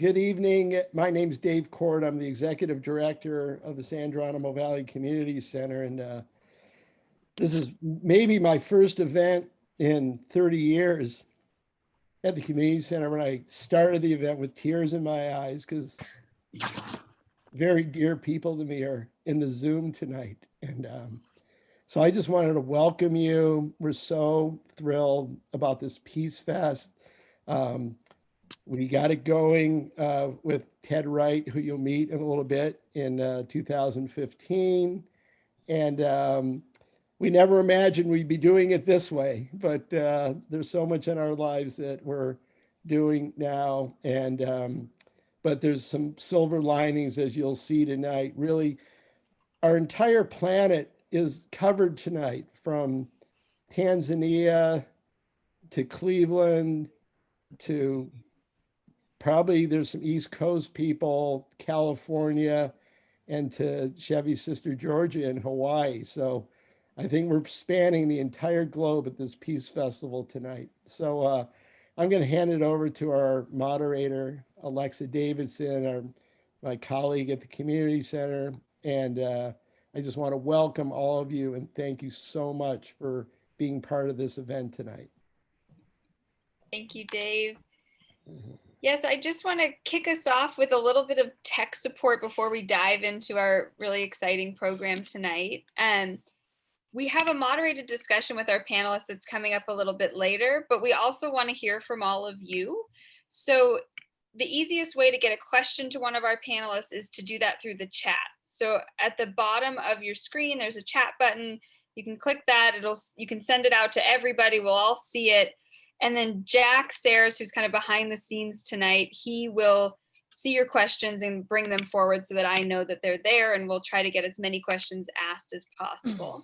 Good evening. My name's Dave Cord. I'm the executive director of the San Geronimo Valley Community Center. And this is maybe my first event in 30 years at the community center. When I started the event with tears in my eyes, because very dear people to me are in the Zoom tonight. And so I just wanted to welcome you. We're so thrilled about this Peace Fest. We got it going with Ted Wright, who you'll meet in a little bit, in 2015. And we never imagined we'd be doing it this way, but there's so much in our lives that we're doing now. And but there's some silver linings, as you'll see tonight. Really, our entire planet is covered tonight, from Tanzania to Cleveland to probably there's some East Coast people, California, and to Chevy's sister Georgia in Hawaii. So I think we're spanning the entire globe at this Peace Festival tonight. So I'm going to hand it over to our moderator, Alexa Davidson, my colleague at the Community Center. And I just want to welcome all of you and thank you so much for being part of this event tonight. Thank you, Dave. Yes, I just want to kick us off with a little bit of tech support before we dive into our really exciting program tonight. We have a moderated discussion with our panelists that's coming up a little bit later, but we also want to hear from all of you. So the easiest way to get a question to one of our panelists is to do that through the chat. So at the bottom of your screen, there's a chat button. You can click that. You can send it out to everybody. We'll all see it. And then Jack Sayers, who's kind of behind the scenes tonight, he will see your questions and bring them forward so that I know that they're there, and we'll try to get as many questions asked as possible.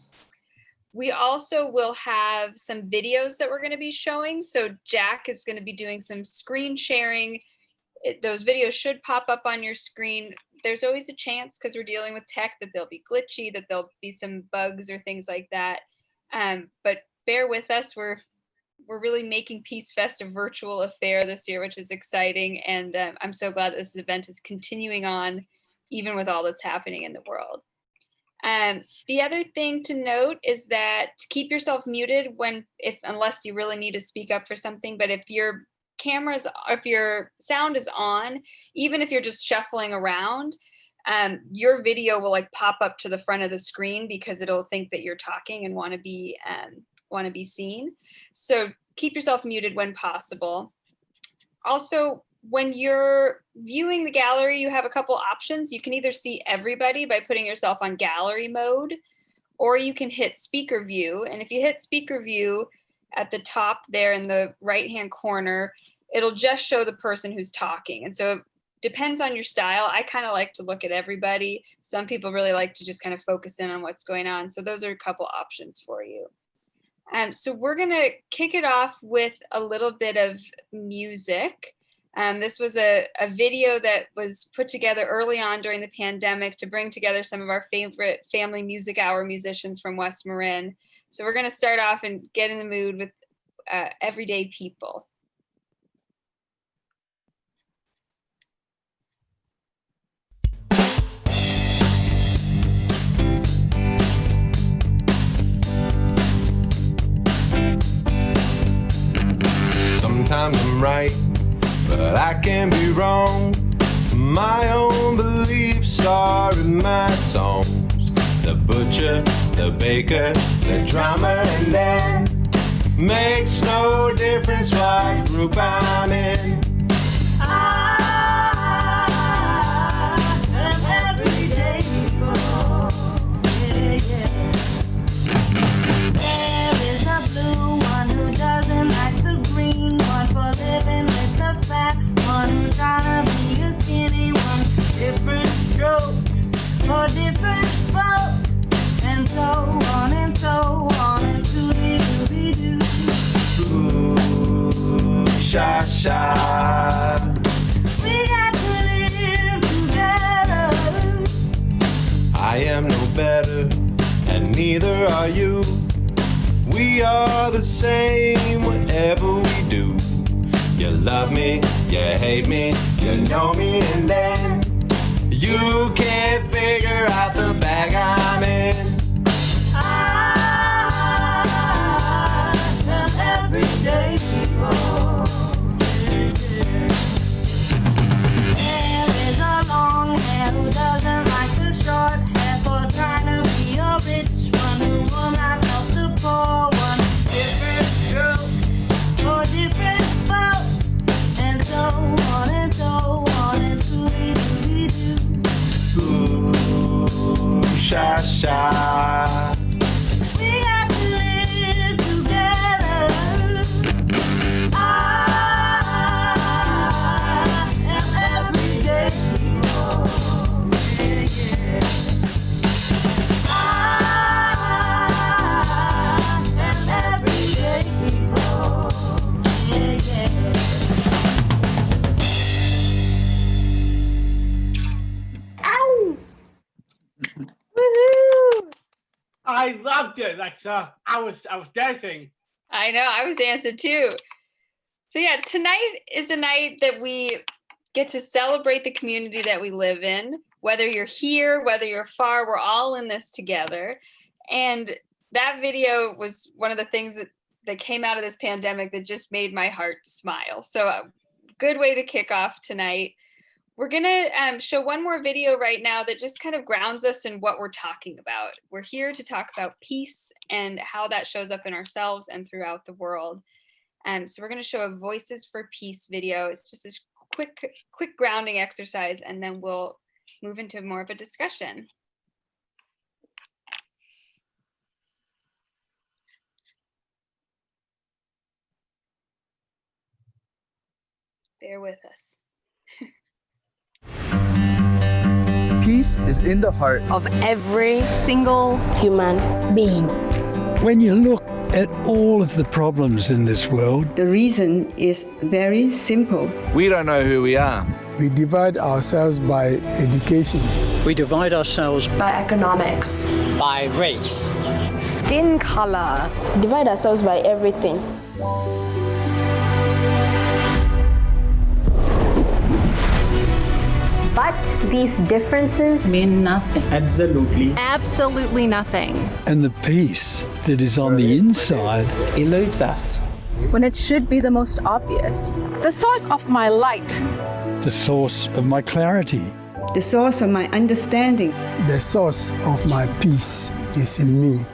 We also will have some videos that we're going to be showing. So Jack is going to be doing some screen sharing. Those videos should pop up on your screen. There's always a chance, because we're dealing with tech, that they'll be glitchy, that there'll be some bugs or things like that. But bear with us. We're really making Peace Fest a virtual affair this year, which is exciting. And I'm so glad that this event is continuing on, even with all that's happening in the world. The other thing to note is that keep yourself muted unless you really need to speak up for something. But if your sound is on, even if you're just shuffling around, your video will pop up to the front of the screen, because it'll think that you're talking and want to be seen. So keep yourself muted when possible. Also, when you're viewing the gallery, you have a couple options. You can either see everybody by putting yourself on gallery mode, or you can hit speaker view. And if you hit speaker view at the top there in the right-hand corner, it'll just show the person who's talking. And so it depends on your style. I kind of like to look at everybody. Some people really like to just kind of focus in on what's going on. So those are a couple options for you. So we're going to kick it off with a little bit of music. This was a video that was put together early on during the pandemic to bring together some of our favorite Family Music Hour musicians from West Marin. So we're going to start off and get in the mood with Everyday People. Sometimes I'm right, but I can be wrong. My own beliefs are in my songs. The butcher, the baker, the drummer, and then makes no difference what group I'm in. I am everyday people. Yeah, yeah. There is a blue one who doesn't like the green one, for living with the fat one who's trying to be a skinny one. Different strokes for different folks, and so on and so on, and scooby-dooby-doo. Ooh, sha-sha. We got to live together. I am no better, and neither are you. We are the same, whatever we do. You You love me, you hate me, you know me, and then you can't figure out the bag I'm in. I am everyday people. There is a long hair who doesn't like the short hair for trying to be a rich one who will not help the poor one. Different strokes for different folks, and so on and so on and scooby-dooby-doo. Ooh, sha sha. We got to live together. I am everyday people. Yeah, yeah. I am everyday people. Yeah, yeah. Ow! Woohoo! I loved it. Like I was dancing. I know, I was dancing too. So yeah, tonight is a night that we get to celebrate the community that we live in. Whether you're here, whether you're far, we're all in this together. And that video was one of the things that came out of this pandemic that just made my heart smile. So a good way to kick off tonight. We're gonna show one more video right now that just kind of grounds us in what we're talking about. We're here to talk about peace and how that shows up in ourselves and throughout the world. So we're gonna show a Voices for Peace video. It's just a quick grounding exercise, and then we'll move into more of a discussion. Bear with us. Peace is in the heart of every single human being. When you look at all of the problems in this world, the reason is very simple. We don't know who we are. we divide ourselves by education. We divide ourselves by economics, by race, skin color, divide ourselves by everything. But these differences mean nothing. Absolutely nothing. And the peace that is on the inside eludes us. When it should be the most obvious. The source of my light. The source of my clarity. The source of my understanding. The source of my peace is in me.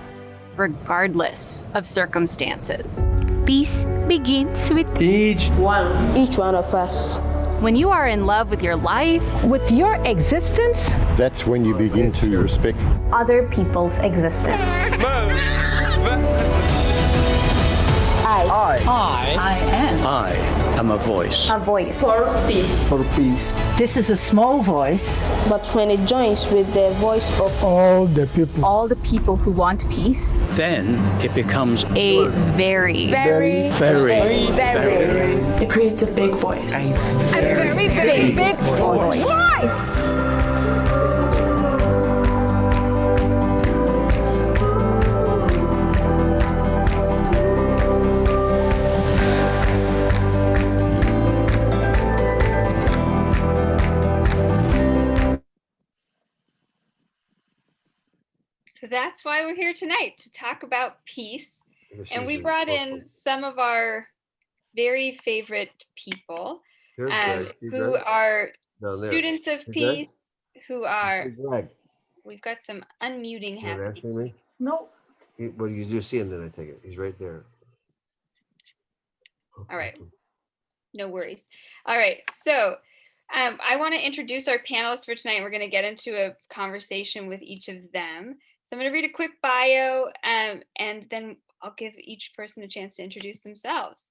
Regardless of circumstances. Peace begins with Each one of us. When you are in love with your life, with your existence, that's when you begin to respect other people's existence. I am a voice. A voice. For peace. For peace. This is a small voice, but when it joins with the voice of all the people who want peace, then it becomes a very it creates a big voice. A very big voice. So that's why we're here tonight, to talk about peace. And we brought in some of our very favorite people who are students of peace, who are, we've got some unmuting happening. No. Well, you do see him then, I take it. He's right there. All right. No worries. All right. So I want to introduce our panelists for tonight. We're going to get into a conversation with each of them. So I'm going to read a quick bio and then I'll give each person a chance to introduce themselves.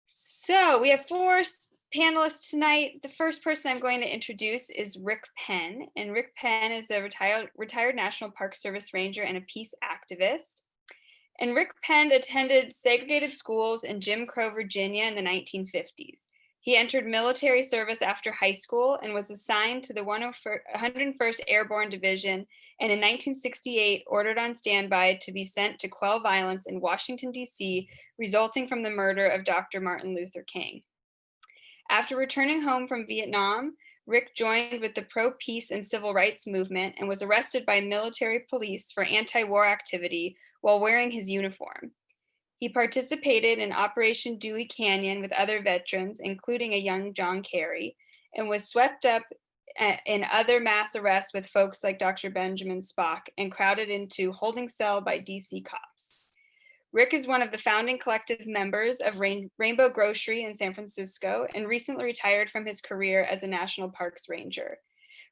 So we have 4 panelists tonight. The first person I'm going to introduce is Rick Penn. And Rick Penn is a retired National Park Service ranger and a peace activist. And Rick Penn attended segregated schools in Jim Crow, Virginia in the 1950s. He entered military service after high school and was assigned to the 101st Airborne Division, and in 1968 ordered on standby to be sent to quell violence in Washington, D.C., resulting from the murder of Dr. Martin Luther King. After returning home from Vietnam, Rick joined with the pro-peace and civil rights movement and was arrested by military police for anti-war activity while wearing his uniform. He participated in Operation Dewey Canyon with other veterans, including a young John Kerry, and was swept up in other mass arrests with folks like Dr. Benjamin Spock and crowded into holding cell by DC cops. Rick is one of the founding collective members of Rainbow Grocery in San Francisco and recently retired from his career as a National Parks Ranger,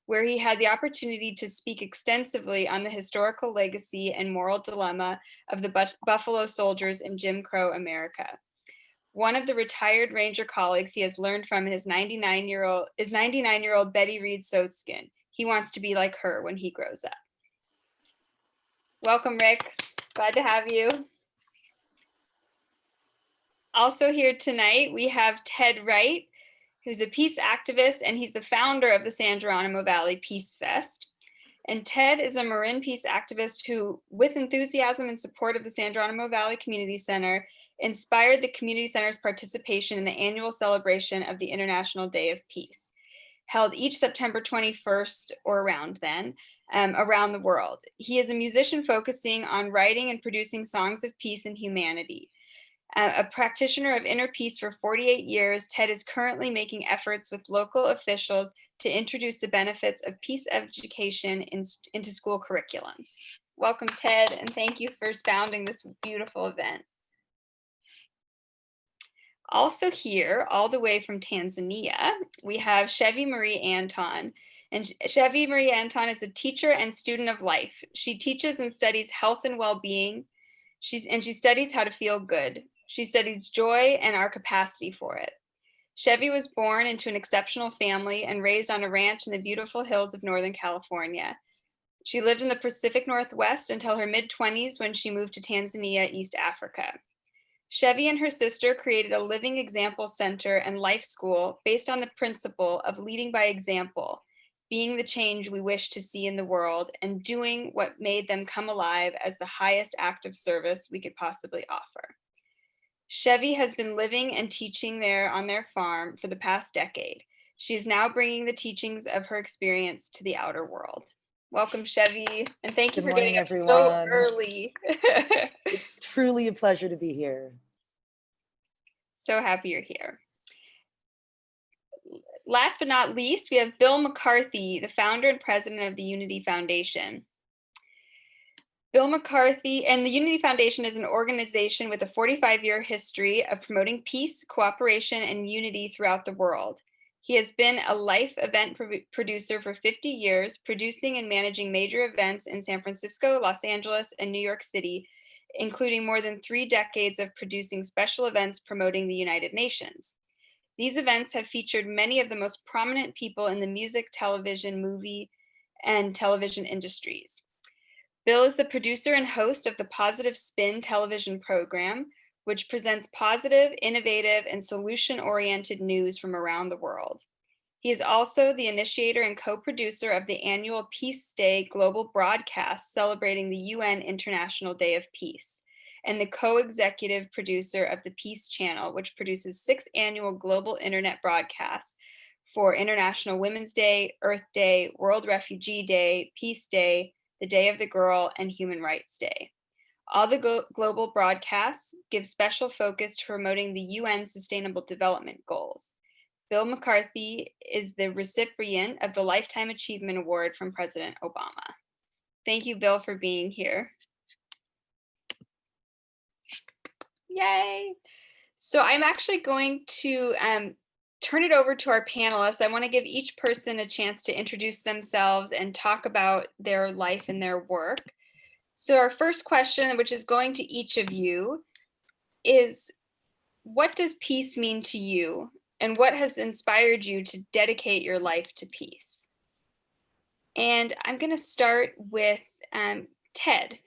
where he had the opportunity to speak extensively on the historical legacy and moral dilemma of the Buffalo Soldiers in Jim Crow America. One of the retired Ranger colleagues he has learned from is 99-year-old Betty Reed Sotskin. He wants to be like her when he grows up. Welcome, Rick. Glad to have you. Also here tonight, we have Ted Wright, who's a peace activist, and he's the founder of the San Geronimo Valley Peace Fest. And Ted is a Marin peace activist who, with enthusiasm and support of the San Geronimo Valley Community Center, inspired the community center's participation in the annual celebration of the International Day of Peace, held each September 21st or around then, around the world. He is a musician focusing on writing and producing songs of peace and humanity. A practitioner of inner peace for 48 years, Ted is currently making efforts with local officials to introduce the benefits of peace education into school curriculums. Welcome, Ted, and thank you for founding this beautiful event. Also here, all the way from Tanzania, we have Chevy Marie Anton. And Chevy Marie Anton is a teacher and student of life. She teaches and studies health and well-being. She studies how to feel good. She studies joy and our capacity for it. Chevy was born into an exceptional family and raised on a ranch in the beautiful hills of Northern California. She lived in the Pacific Northwest until her mid-20s when she moved to Tanzania, East Africa. Chevy and her sister created a living example center and life school based on the principle of leading by example, being the change we wish to see in the world, and doing what made them come alive as the highest act of service we could possibly offer. Chevy has been living and teaching there on their farm for the past decade. She is now bringing the teachings of her experience to the outer world. Welcome, Chevy, and thank you for getting up so early. It's truly a pleasure to be here. So happy you're here. Last but not least, we have Bill McCarthy, the founder and president of the Unity Foundation. Bill McCarthy and the Unity Foundation is an organization with a 45-year history of promoting peace, cooperation, and unity throughout the world. He has been a life event producer for 50 years, producing and managing major events in San Francisco, Los Angeles, and New York City, including more than 3 decades of producing special events promoting the United Nations. These events have featured many of the most prominent people in the music, television, movie, and television industries. Bill is the producer and host of the Positive Spin television program, which presents positive, innovative, and solution-oriented news from around the world. He is also the initiator and co-producer of the annual Peace Day global broadcast celebrating the UN International Day of Peace, and the co-executive producer of the Peace Channel, which produces 6 annual global internet broadcasts for International Women's Day, Earth Day, World Refugee Day, Peace Day, the Day of the Girl, and Human Rights Day. All the global broadcasts give special focus to promoting the UN Sustainable Development Goals. Bill McCarthy is the recipient of the Lifetime Achievement Award from President Obama. Thank you, Bill, for being here. Yay! So I'm actually going to turn it over to our panelists. I want to give each person a chance to introduce themselves and talk about their life and their work. So our first question, which is going to each of you, is what does peace mean to you? And what has inspired you to dedicate your life to peace? And I'm going to start with Ted.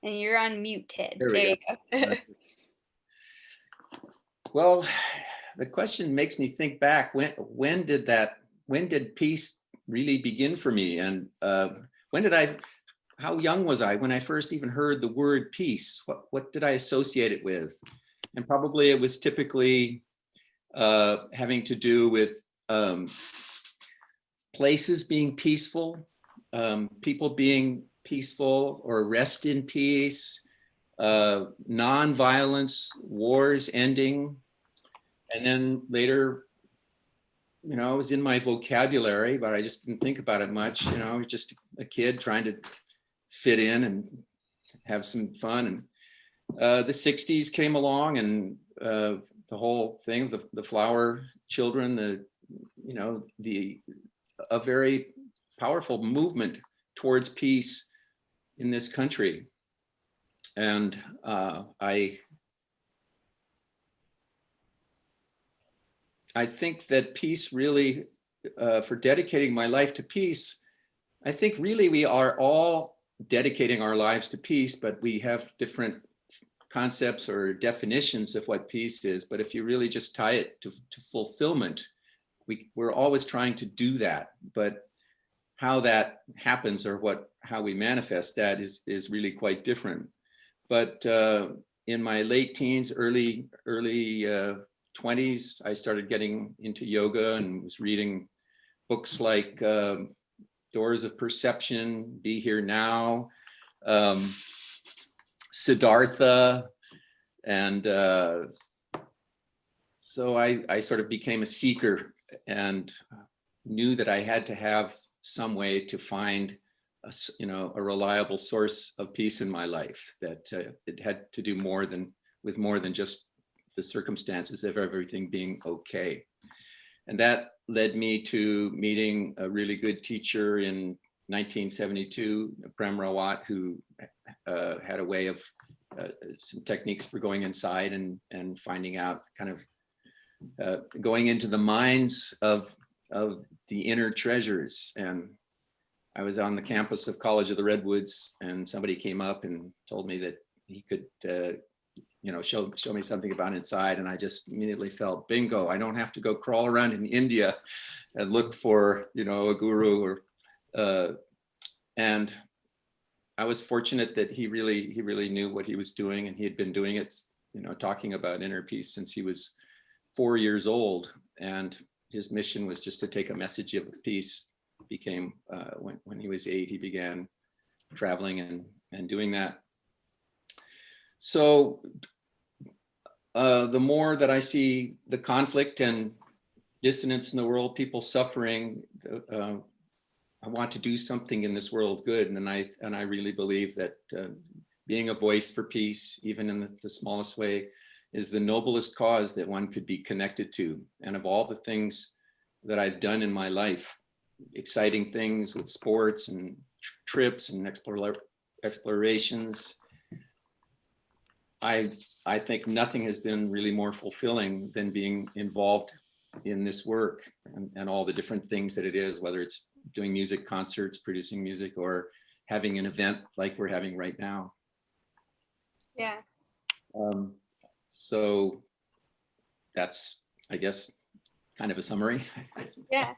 And you're on mute, Ted. There you go. Well, the question makes me think back. When did peace really begin for me? And how young was I when I first even heard the word peace? What did I associate it with? And probably it was typically having to do with places being peaceful, people being peaceful or rest in peace, non-violence, wars ending. And then later, you know, it was in my vocabulary, but I just didn't think about it much. You know, I was just a kid trying to fit in and have some fun. And the 60s came along, and the whole thing, the flower children, a very powerful movement towards peace in this country. And I think that peace really, for dedicating my life to peace, I think really we are all dedicating our lives to peace, but we have different concepts or definitions of what peace is. But if you really just tie it to fulfillment, we're always trying to do that. But how that happens or how we manifest that is really quite different. But in my late teens, early 20s, I started getting into yoga and was reading books like Doors of Perception, Be Here Now, Siddhartha. And so I sort of became a seeker and knew that I had to have some way to find a reliable source of peace in my life, that it had to do more than just the circumstances of everything being okay. And that led me to meeting a really good teacher in 1972, Prem Rawat, who had a way of some techniques for going inside and finding out, kind of going into the minds of the inner treasures. And I was on the campus of College of the Redwoods, and somebody came up and told me that he could show me something about inside. And I just immediately felt, bingo, I don't have to go crawl around in India and look for, a guru and I was fortunate that he really knew what he was doing, and he had been doing it, talking about inner peace since he was 4 years old. And his mission was just to take a message of peace. Became when he was 8, he began traveling and doing that. So the more that I see the conflict and dissonance in the world, people suffering, I want to do something in this world good. And I really believe that being a voice for peace, even in the smallest way, is the noblest cause that one could be connected to. And of all the things that I've done in my life, exciting things with sports and trips and explorations, I think nothing has been really more fulfilling than being involved in this work and all the different things that it is, whether it's doing music concerts, producing music, or having an event like we're having right now. Yeah. So that's, I guess, kind of a summary. Yeah.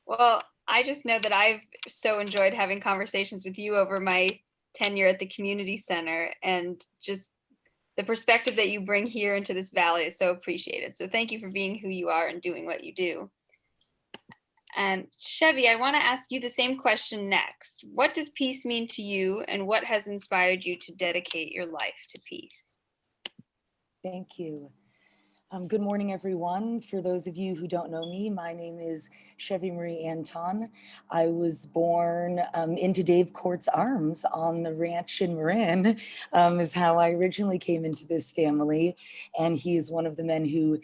Well, I just know that I've so enjoyed having conversations with you over my tenure at the community center, and just the perspective that you bring here into this valley is so appreciated. So thank you for being who you are and doing what you do. And Chevy, I want to ask you the same question next. What does peace mean to you, and what has inspired you to dedicate your life to peace? Thank you. Good morning, everyone. For those of you who don't know me, my name is Chevy Marie Anton. I was born into Dave Court's arms on the ranch in Marin, is how I originally came into this family. And he is one of the men who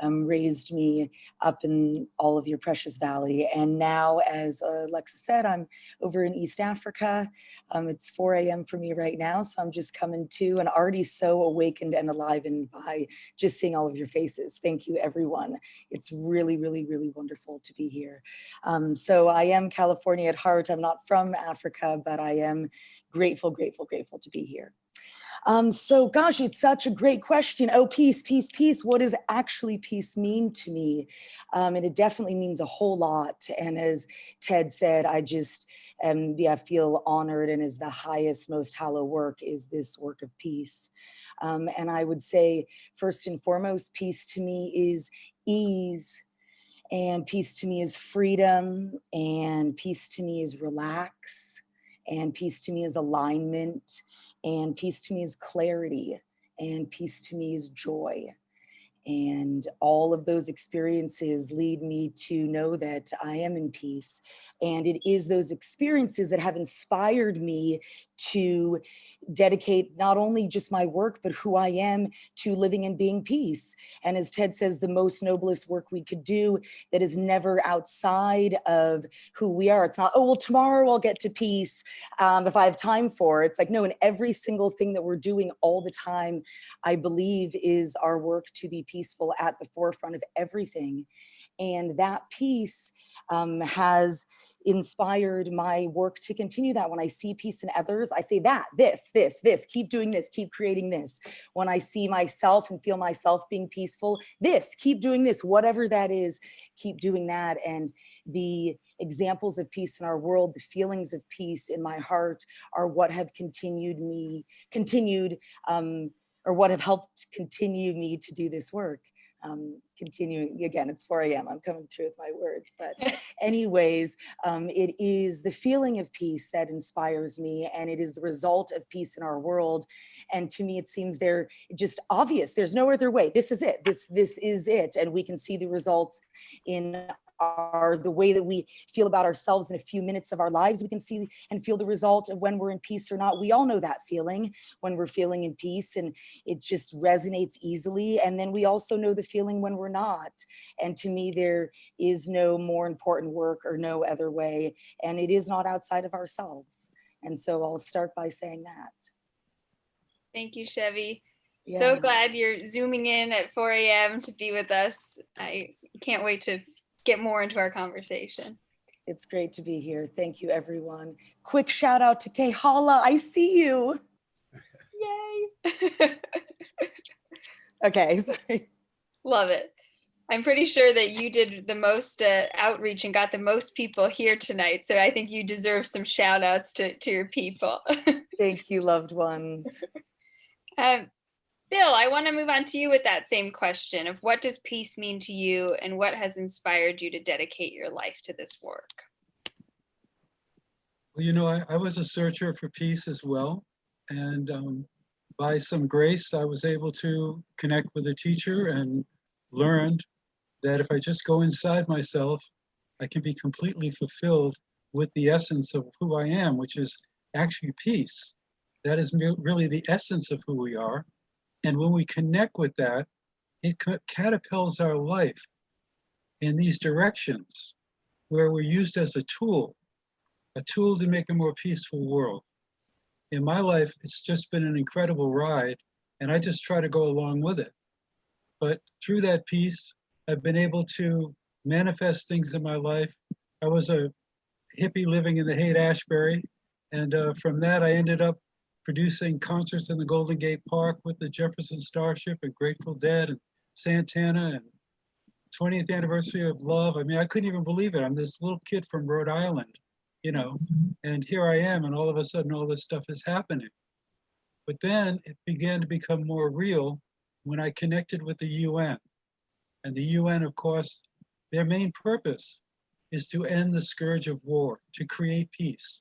raised me up in all of your precious valley. And now, as Alexa said, I'm over in East Africa. It's 4 a.m. for me right now, so I'm just coming to and already so awakened and enlivened by just seeing all of your faces. Thank you, everyone. It's really, really, really wonderful to be here. So I am California at heart. I'm not from Africa, but I am grateful, grateful, grateful to be here. So gosh, it's such a great question. Oh, peace, peace, peace. What does actually peace mean to me? And it definitely means a whole lot. And as Ted said, I just feel honored, and as the highest, most hallowed work is this work of peace. And I would say, first and foremost, peace to me is ease. And peace to me is freedom. And peace to me is relax. And peace to me is alignment. And peace to me is clarity. And peace to me is joy. And all of those experiences lead me to know that I am in peace. And it is those experiences that have inspired me to dedicate not only just my work, but who I am to living and being peace. And as Ted says, the most noblest work we could do that is never outside of who we are. It's not, oh, well, tomorrow I'll get to peace if I have time for it. It's like, no, in every single thing that we're doing all the time, I believe is our work to be peaceful at the forefront of everything. And that peace has inspired my work to continue that. When I see peace in others, I say that, this, keep doing this, keep creating this. When I see myself and feel myself being peaceful, this, keep doing this, whatever that is, keep doing that. And the examples of peace in our world, the feelings of peace in my heart are what have or what have helped continue me to do this work. Continuing, again, it's 4 a.m. I'm coming through with my words, but anyways, it is the feeling of peace that inspires me, and it is the result of peace in our world. And to me, it seems they're just obvious. There's no other way. This is it. This is it. And we can see the results in the way that we feel about ourselves in a few minutes of our lives. We can see and feel the result of when we're in peace or not. We all know that feeling when we're feeling in peace, and it just resonates easily. And then we also know the feeling when we're not. And to me, there is no more important work or no other way. And it is not outside of ourselves. And so I'll start by saying that. Thank you, Chevy. Yeah. So glad you're zooming in at 4 a.m. to be with us. I can't wait to get more into our conversation. It's great to be here. Thank you, everyone. Quick shout out to Kay Hala. I see you. Yay. Okay, sorry. Love it. I'm pretty sure that you did the most outreach and got the most people here tonight. So I think you deserve some shout outs to your people. Thank you, loved ones. Bill, I want to move on to you with that same question of what does peace mean to you, and what has inspired you to dedicate your life to this work? Well, you know, I was a searcher for peace as well. And by some grace, I was able to connect with a teacher and learned that if I just go inside myself, I can be completely fulfilled with the essence of who I am, which is actually peace. That is really the essence of who we are. And when we connect with that, it catapults our life in these directions where we're used as a tool to make a more peaceful world. In my life, it's just been an incredible ride, and I just try to go along with it. But through that peace, I've been able to manifest things in my life. I was a hippie living in the Haight-Ashbury, and from that, I ended up producing concerts in the Golden Gate Park with the Jefferson Starship and Grateful Dead and Santana, and 20th anniversary of Love. I mean, I couldn't even believe it. I'm this little kid from Rhode Island, you know, and here I am, and all of a sudden all this stuff is happening. But then it began to become more real when I connected with the UN. And the UN, of course, their main purpose is to end the scourge of war, to create peace.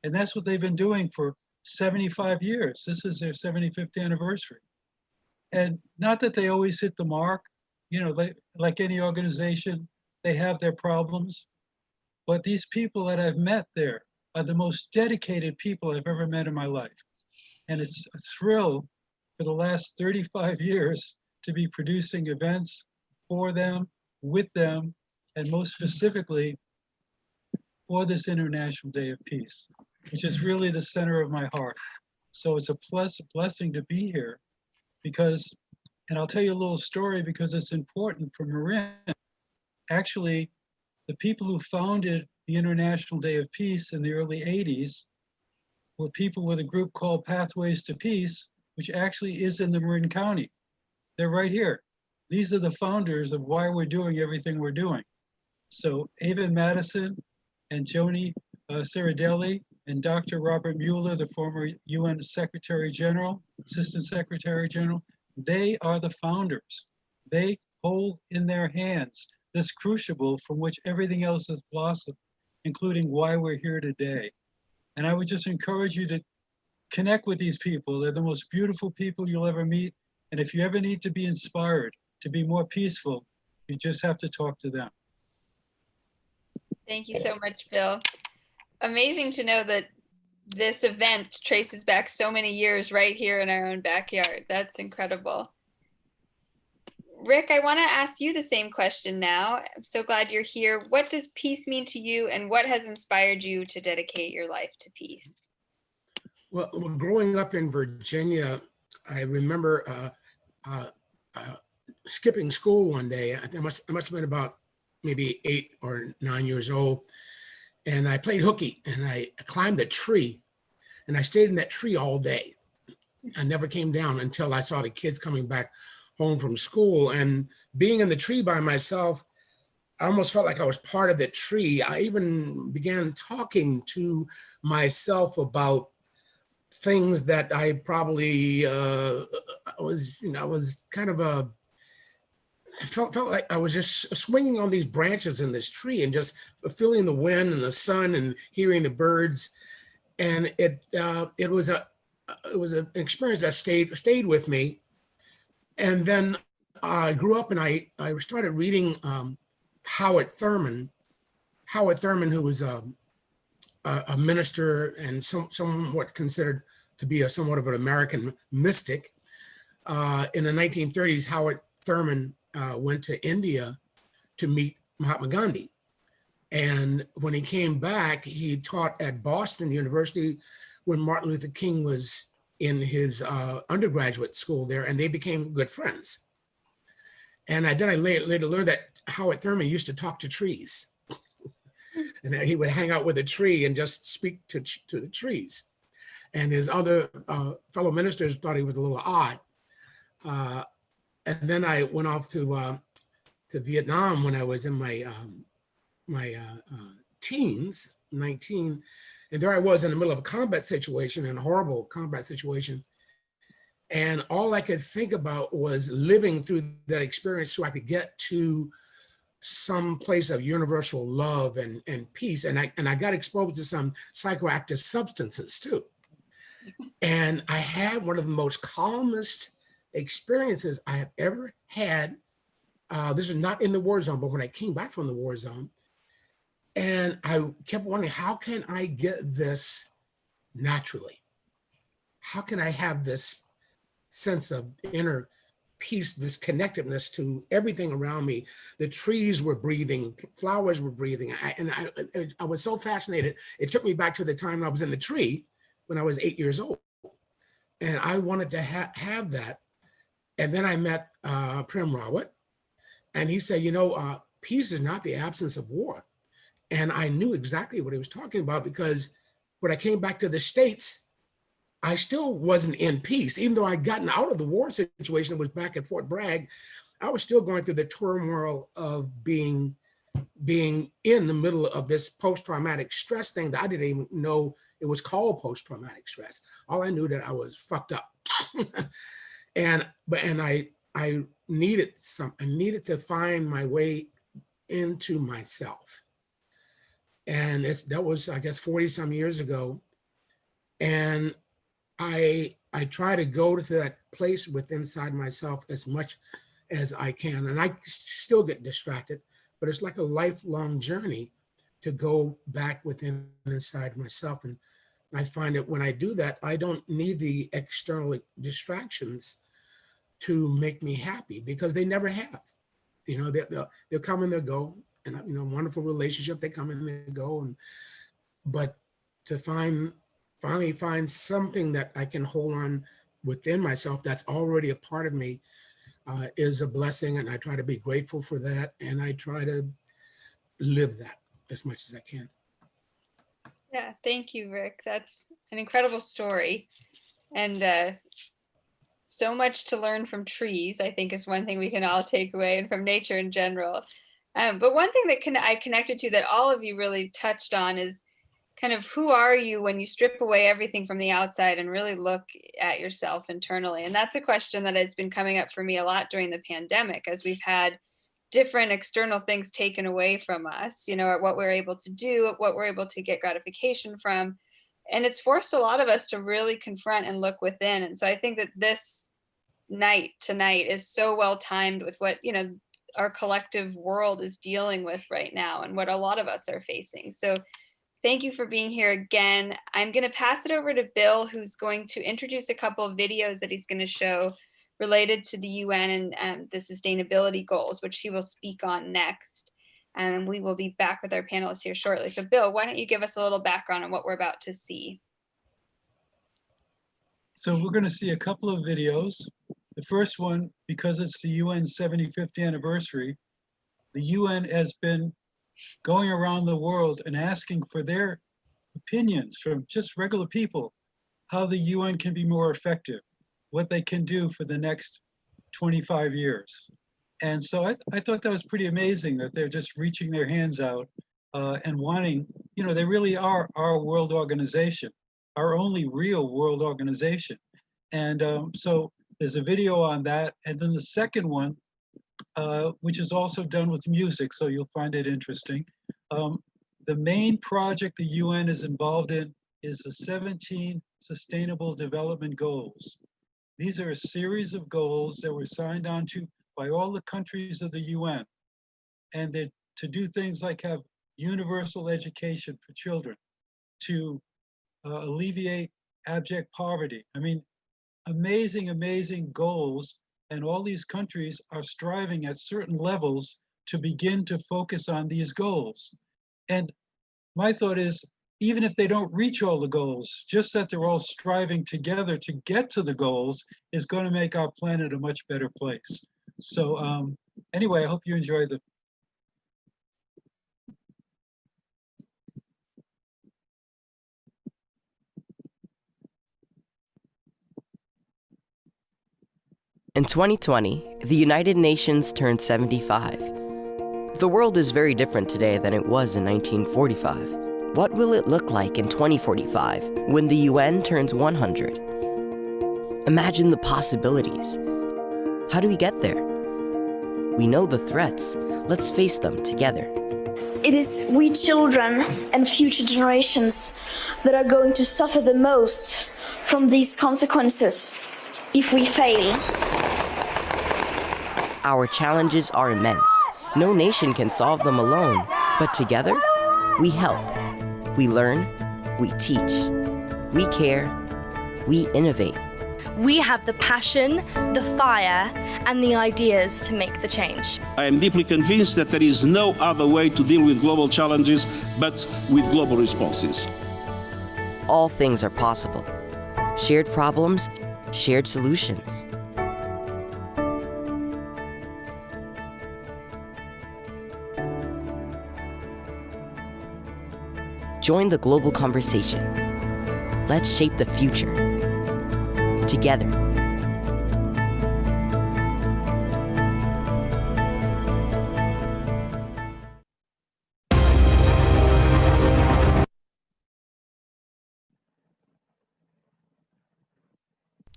And that's what they've been doing for 75 years. This is their 75th anniversary. And not that they always hit the mark, you know, like any organization, they have their problems. But these people that I've met there are the most dedicated people I've ever met in my life. And it's a thrill for the last 35 years to be producing events for them, with them, and most specifically for this International Day of Peace, which is really the center of my heart. So it's a blessing to be here because, and I'll tell you a little story because it's important for Marin. Actually, the people who founded the International Day of Peace in the early 80s, were people with a group called Pathways to Peace, which actually is in the Marin County. They're right here. These are the founders of why we're doing everything we're doing. So Ava Madison and Joni Ciradelli and Dr. Robert Mueller, the former UN Secretary General, Assistant Secretary General, they are the founders. They hold in their hands this crucible from which everything else has blossomed, including why we're here today. And I would just encourage you to connect with these people. They're the most beautiful people you'll ever meet. And if you ever need to be inspired to be more peaceful, you just have to talk to them. Thank you so much, Bill. Amazing to know that this event traces back so many years right here in our own backyard. That's incredible. Rick, I want to ask you the same question now. I'm so glad you're here. What does peace mean to you, and what has inspired you to dedicate your life to peace? Well, growing up in Virginia, I remember skipping school one day. I must have been about maybe 8 or 9 years old. And I played hooky, and I climbed a tree, and I stayed in that tree all day. I never came down until I saw the kids coming back home from school. And being in the tree by myself, I almost felt like I was part of the tree. I even began talking to myself about things that I probably was kind of I felt like I was just swinging on these branches in this tree and just feeling the wind and the sun and hearing the birds. And it was an experience that stayed with me. And then I grew up and I started reading Howard Thurman, who was a minister and somewhat considered to be somewhat of an American mystic. In the 1930s, Howard Thurman went to India to meet Mahatma Gandhi. And when he came back, he taught at Boston University when Martin Luther King was in his undergraduate school there, and they became good friends. And then I later learned that Howard Thurman used to talk to trees. And that he would hang out with a tree and just speak to the trees. And his other fellow ministers thought he was a little odd. And then I went off to Vietnam when I was in my teens, 19. And there I was in the middle of a combat situation, in a horrible combat situation. And all I could think about was living through that experience so I could get to some place of universal love and peace. And I got exposed to some psychoactive substances too. And I had one of the most calmest experiences I have ever had. This is not in the war zone, but when I came back from the war zone, and I kept wondering, how can I get this naturally? How can I have this sense of inner peace, this connectedness to everything around me? The trees were breathing, flowers were breathing. I was so fascinated. It took me back to the time I was in the tree when I was 8 years old. And I wanted to have that. And then I met Prem Rawat, and he said, peace is not the absence of war. And I knew exactly what he was talking about, because when I came back to the States, I still wasn't in peace. Even though I'd gotten out of the war situation and was back at Fort Bragg, I was still going through the turmoil of being in the middle of this post-traumatic stress thing that I didn't even know it was called post-traumatic stress. All I knew that I was fucked up. I needed to find my way into myself. And that was, I guess, 40 some years ago. And I try to go to that place within inside myself as much as I can. And I still get distracted, but it's like a lifelong journey to go back within inside myself. And I find that when I do that, I don't need the external distractions to make me happy, because they never have. They'll come and they'll go. And wonderful relationship, they come and they go. But to finally find something that I can hold on within myself that's already a part of me is a blessing. And I try to be grateful for that. And I try to live that as much as I can. Yeah, thank you, Rick. That's an incredible story. And so much to learn from trees, I think, is one thing we can all take away, and from nature in general. But one thing that I connected to that all of you really touched on is kind of who are you when you strip away everything from the outside and really look at yourself internally? And that's a question that has been coming up for me a lot during the pandemic, as we've had different external things taken away from us, you know, at what we're able to do, what we're able to get gratification from. And it's forced a lot of us to really confront and look within. And so I think that this night tonight is so well timed with what, you know, our collective world is dealing with right now and what a lot of us are facing. So thank you for being here again. I'm going to pass it over to Bill, who's going to introduce a couple of videos that he's going to show related to the UN and the sustainability goals, which he will speak on next. And we will be back with our panelists here shortly. So Bill, why don't you give us a little background on what we're about to see? So we're going to see a couple of videos. The first one, because it's the UN 75th anniversary, the UN has been going around the world and asking for their opinions from just regular people, how the UN can be more effective, what they can do for the next 25 years. And so I thought that was pretty amazing that they're just reaching their hands out and wanting, you know, they really are our world organization, our only real world organization. And so there's a video on that. And then the second one, which is also done with music, so you'll find it interesting. The main project the UN is involved in is the 17 Sustainable Development Goals. These are a series of goals that were signed onto by all the countries of the UN. And they're to do things like have universal education for children, to alleviate abject poverty. I mean, amazing, amazing goals. And all these countries are striving at certain levels to begin to focus on these goals. And my thought is, even if they don't reach all the goals, just that they're all striving together to get to the goals is going to make our planet a much better place. So anyway, I hope you enjoy the. In 2020, the United Nations turned 75. The world is very different today than it was in 1945. What will it look like in 2045 when the UN turns 100? Imagine the possibilities. How do we get there? We know the threats. Let's face them together. It is we children and future generations that are going to suffer the most from these consequences if we fail. Our challenges are immense. No nation can solve them alone, but together, we help. We learn, we teach, we care, we innovate. We have the passion, the fire, and the ideas to make the change. I am deeply convinced that there is no other way to deal with global challenges but with global responses. All things are possible. Shared problems, shared solutions. Join the global conversation. Let's shape the future together.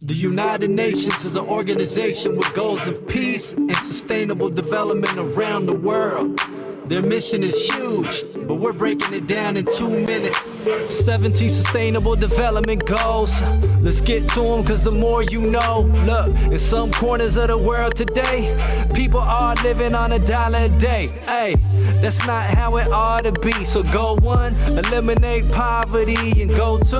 The United Nations is an organization with goals of peace and sustainable development around the world. Their mission is huge, but we're breaking it down in 2 minutes. 17 sustainable development goals. Let's get to them, cause the more you know. Look, in some corners of the world today, people are living on $1 a day. Hey, that's not how it ought to be. So goal 1, eliminate poverty. And goal 2,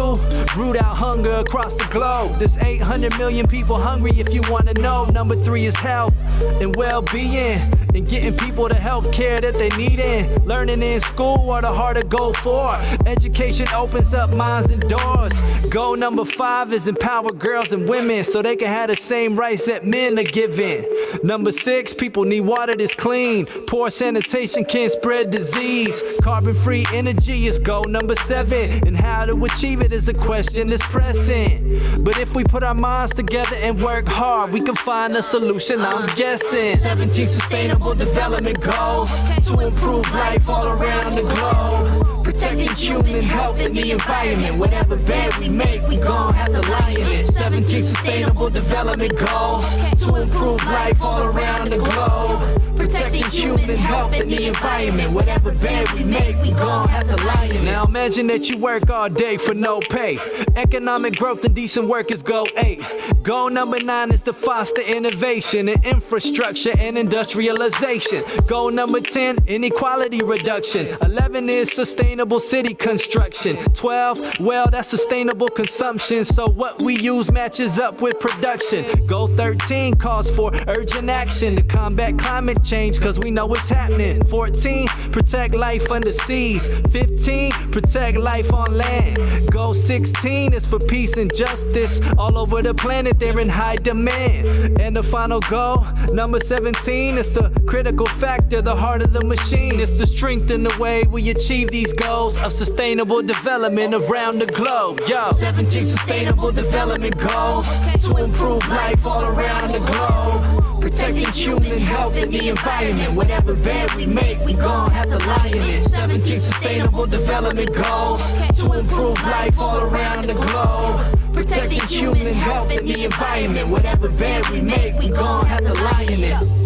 root out hunger across the globe. There's 800 million people hungry if you want to know. Number 3 is health and well-being. and getting people the health care that they need in. Learning in school are the hard to go for. Education opens up minds and doors. Goal number 5 is empower girls and women so they can have the same rights that men are given. Number 6, people need water that's clean. Poor sanitation can spread disease. Carbon-free energy is goal number 7, and how to achieve it is a question that's pressing. But if we put our minds together and work hard, we can find a solution, I'm guessing. 17 sustainable development goals to improve life all around the globe. Protecting human health and the environment. Whatever bed we make, we gon' have to lie in it. 17 sustainable development goals to improve life all around the globe. Protecting human health and the environment. Whatever bed we make, we gon' have to lie in it. Now imagine that you work all day for no pay. Economic growth and decent work is goal 8. Goal number 9 is to foster innovation in infrastructure and industrialization. Goal number 10, inequality reduction. 11 is sustainable city construction. 12, well, that's sustainable consumption. So what we use matches up with production. Goal 13 calls for urgent action to combat climate change, cause we know what's happening. 14, protect life under seas. 15, protect life on land. Goal 16 is for peace and justice. All over the planet, they're in high demand. And the final goal, number 17, is the critical factor, the heart of the machine. It's to strengthen the way we achieve these goals of sustainable development around the globe. Yo, 17 sustainable development goals to improve life all around the globe. Protecting human health and the environment. Whatever bed we make, we gon' have to lie in it. 17 sustainable development goals to improve life all around the globe. Protecting human health and the environment. Whatever bed we make, we gon' have to lie in it.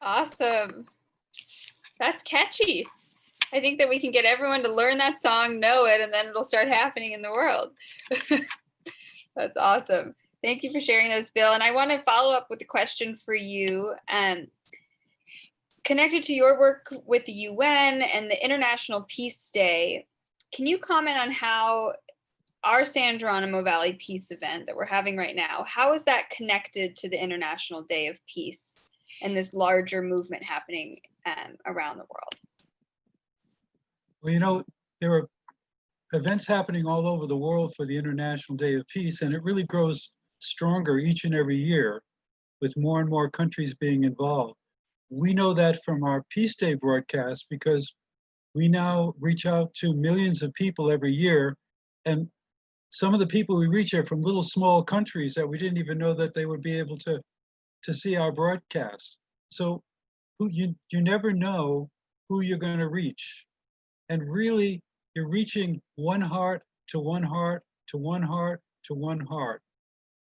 Awesome. That's catchy. I think that we can get everyone to learn that song, know it, and then it'll start happening in the world. That's awesome. Thank you for sharing those, Bill. And I want to follow up with a question for you. Connected to your work with the UN and the International Peace Day, can you comment on how our San Geronimo Valley Peace event that we're having right now, how is that connected to the International Day of Peace and this larger movement happening around the world? Well, you know, there are events happening all over the world for the International Day of Peace, and it really grows stronger each and every year with more and more countries being involved. We know that from our Peace Day broadcast because we now reach out to millions of people every year, and some of the people we reach are from little small countries that we didn't even know that they would be able to see our broadcast. So you never know who you're going to reach. And really, you're reaching one heart to one heart to one heart to one heart.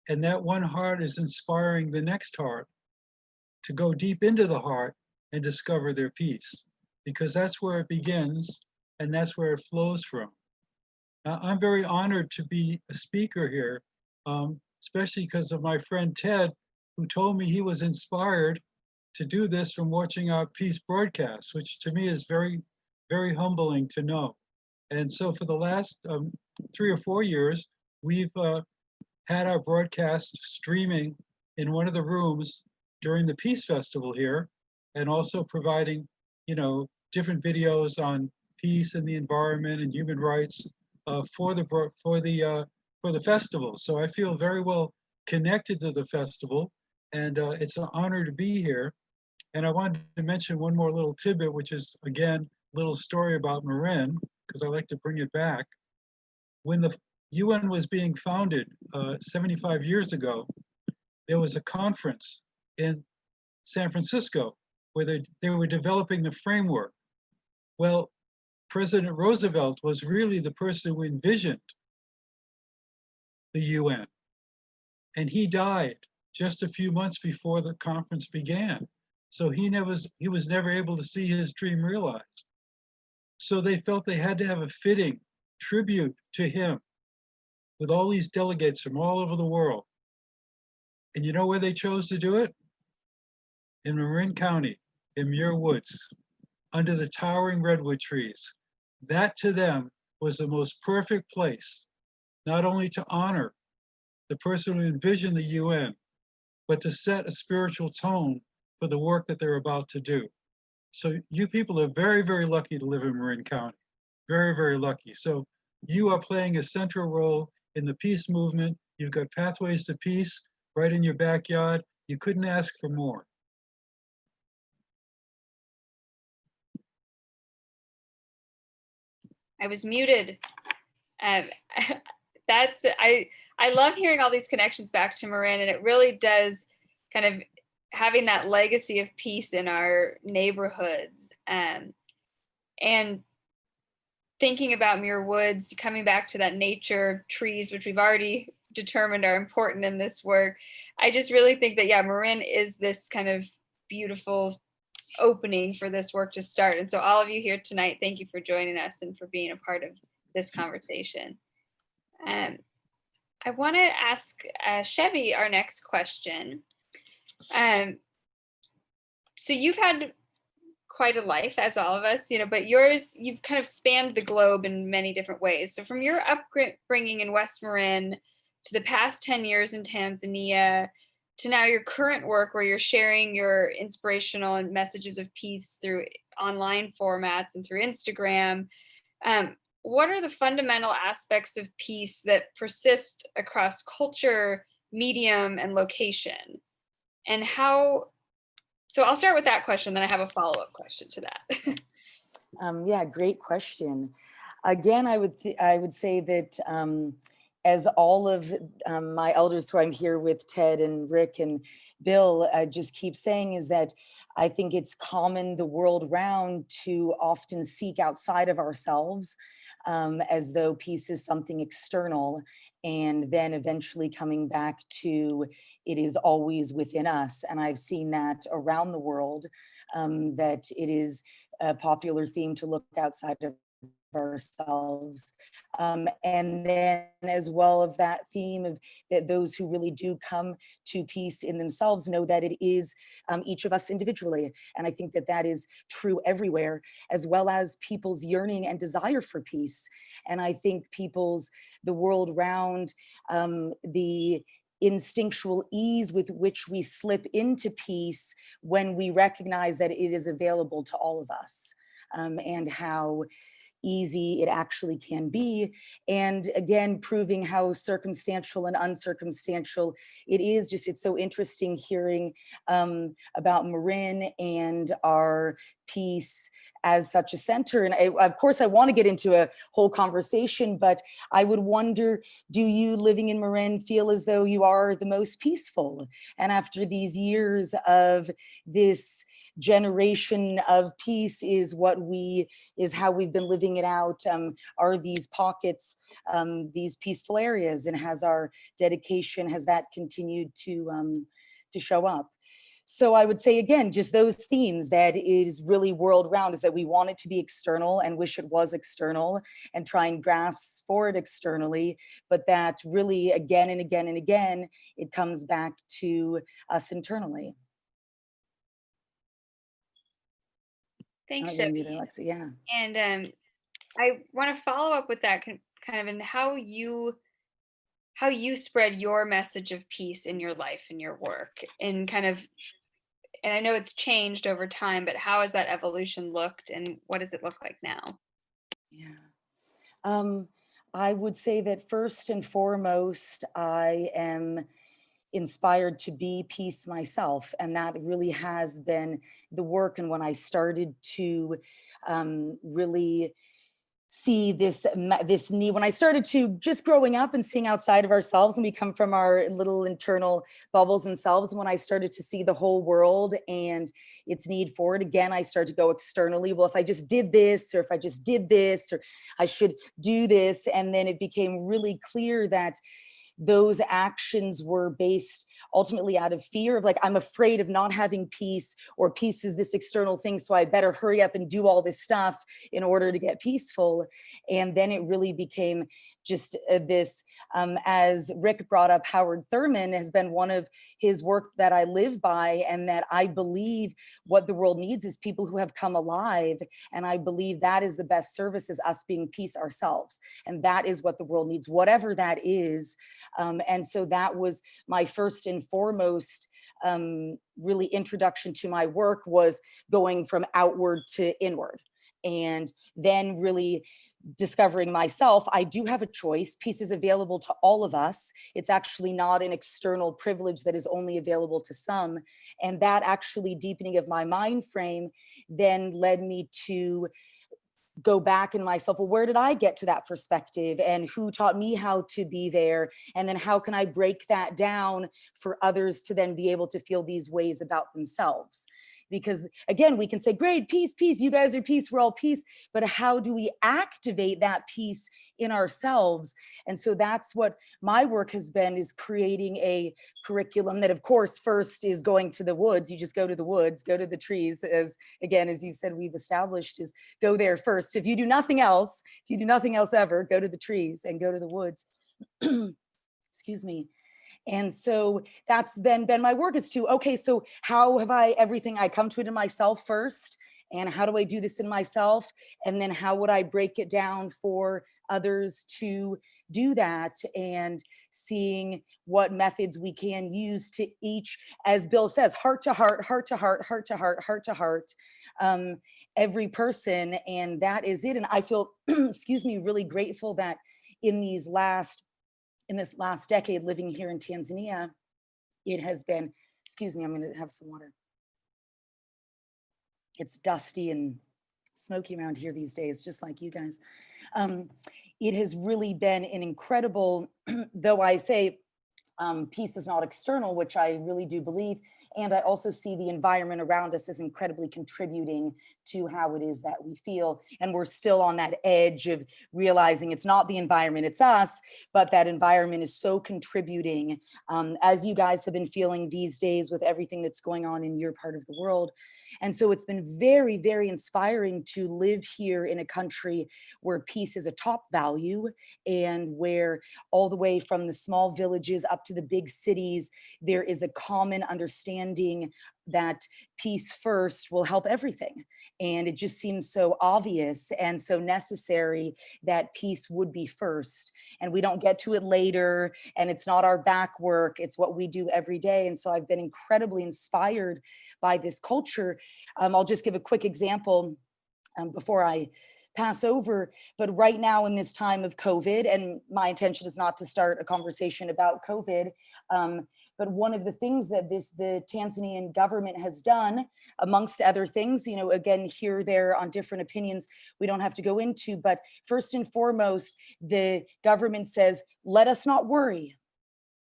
And that one heart is inspiring the next heart to go deep into the heart and discover their peace, because that's where it begins and that's where it flows from. I'm very honored to be a speaker here, especially because of my friend Ted, who told me he was inspired to do this from watching our peace broadcast, which to me is very, very humbling to know. And so for the last 3 or 4 years, we've had our broadcast streaming in one of the rooms during the Peace Festival here, and also providing, you know, different videos on peace and the environment and human rights for the festival. So I feel very well connected to the festival, and it's an honor to be here. And I wanted to mention one more little tidbit, which is, again, a little story about Marin, because I like to bring it back. When the UN was being founded 75 years ago, there was a conference in San Francisco where they were developing the framework. Well, President Roosevelt was really the person who envisioned the UN, and he died just a few months before the conference began. So he was never able to see his dream realized. So they felt they had to have a fitting tribute to him with all these delegates from all over the world. And you know where they chose to do it? In Marin County, in Muir Woods, under the towering redwood trees. That to them was the most perfect place, not only to honor the person who envisioned the UN, but to set a spiritual tone for the work that they're about to do. So you people are very, very lucky to live in Marin County. Very, very lucky. So you are playing a central role in the peace movement. You've got Pathways to Peace right in your backyard. You couldn't ask for more. I was muted. Um, I love hearing all these connections back to Marin, and it really does kind of having that legacy of peace in our neighborhoods. And thinking about Muir Woods, coming back to that nature, trees, which we've already determined are important in this work. I just really think that, yeah, Marin is this kind of beautiful opening for this work to start. And so all of you here tonight, thank you for joining us and for being a part of this conversation. I want to ask Chevy our next question. So you've had quite a life, as all of us, but yours, you've kind of spanned the globe in many different ways. So from your upbringing in West Marin to the past 10 years in Tanzania, to now your current work where you're sharing your inspirational and messages of peace through online formats and through Instagram, what are the fundamental aspects of peace that persist across culture, medium, and location? And how, so I'll start with that question, then I have a follow-up question to that. Yeah, great question. Again, I would say that as all of my elders who I'm here with, Ted and Rick and Bill, just keep saying is that I think it's common the world round to often seek outside of ourselves as though peace is something external, and then eventually coming back to it is always within us. And I've seen that around the world, that it is a popular theme to look outside of ourselves. And then as well of that theme of that those who really do come to peace in themselves know that it is each of us individually. And I think that that is true everywhere, as well as people's yearning and desire for peace. And I think the world round, the instinctual ease with which we slip into peace when we recognize that it is available to all of us, and how easy it actually can be. And again, proving how circumstantial and uncircumstantial it is. Just, it's so interesting hearing about Marin and our peace as such a center. And of course, I want to get into a whole conversation, but I would wonder, do you living in Marin feel as though you are the most peaceful? And after these years of this generation of peace is how we've been living it out, are these pockets, these peaceful areas, and has our dedication, has that continued to show up? So I would say, again, just those themes that is really world round, is that we want it to be external and wish it was external and try and grasp for it externally, but that really again and again and again, it comes back to us internally. Thanks, Chevy. Alexa, yeah. And I want to follow up with that kind of in how you spread your message of peace in your life and your work, and kind of, and I know it's changed over time, but how has that evolution looked, and what does it look like now? Yeah. I would say that first and foremost, I am inspired to be peace myself. And that really has been the work. And when I started to really see this need, when I started to just growing up and seeing outside of ourselves, and we come from our little internal bubbles and selves, and when I started to see the whole world and its need for it, again, I started to go externally. Well, if I just did this, or if I just did this, or I should do this. And then it became really clear that those actions were based ultimately out of fear of like, I'm afraid of not having peace, or peace is this external thing, so I better hurry up and do all this stuff in order to get peaceful. And then it really became just this, as Rick brought up, Howard Thurman has been one of his work that I live by, and that I believe what the world needs is people who have come alive. And I believe that is the best service, is us being peace ourselves. And that is what the world needs, whatever that is. And so that was my first and foremost really introduction to my work, was going from outward to inward. And then really discovering myself, I do have a choice. Peace is available to all of us. It's actually not an external privilege that is only available to some. And that actually deepening of my mind frame then led me to go back in myself. Well, where did I get to that perspective, and who taught me how to be there? And then how can I break that down for others to then be able to feel these ways about themselves? Because again, we can say, great, peace, peace, you guys are peace, we're all peace, but how do we activate that peace in ourselves? And so that's what my work has been, is creating a curriculum that, of course, first is going to the woods. You just go to the woods, go to the trees, as again, as you've said, we've established, is go there first. If you do nothing else, ever, go to the trees and go to the woods. Excuse me. And so that's then been my work, is to, okay, so how have I come to it in myself first, and how do I do this in myself? And then how would I break it down for others to do that, and seeing what methods we can use to each, as Bill says, heart to heart, heart to heart, heart to heart, heart to heart, every person. And that is it. And I feel, excuse me, really grateful that in this last decade living here in Tanzania, it has been, excuse me, I'm going to have some water. It's dusty and smoky around here these days, just like you guys. It has really been an incredible, though I say peace is not external, which I really do believe. And I also see the environment around us as incredibly contributing to how it is that we feel. And we're still on that edge of realizing it's not the environment, it's us, but that environment is so contributing, as you guys have been feeling these days with everything that's going on in your part of the world. And so it's been very, very inspiring to live here in a country where peace is a top value, and where all the way from the small villages up to the big cities, there is a common understanding that peace first will help everything. And it just seems so obvious and so necessary that peace would be first. And we don't get to it later, and it's not our back work, it's what we do every day. And so I've been incredibly inspired by this culture. I'll just give a quick example before I pass over, but right now in this time of COVID, and my intention is not to start a conversation about COVID, but one of the things that the Tanzanian government has done, amongst other things, again, here, there, on different opinions, we don't have to go into, but first and foremost, the government says, let us not worry,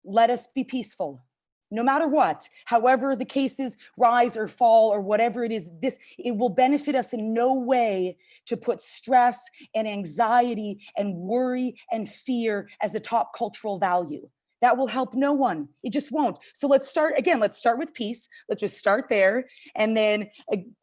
let us be peaceful. No matter what, however the cases rise or fall or whatever it is, it will benefit us in no way to put stress and anxiety and worry and fear as a top cultural value. That will help no one. It just won't. So let's start with peace. Let's just start there. And then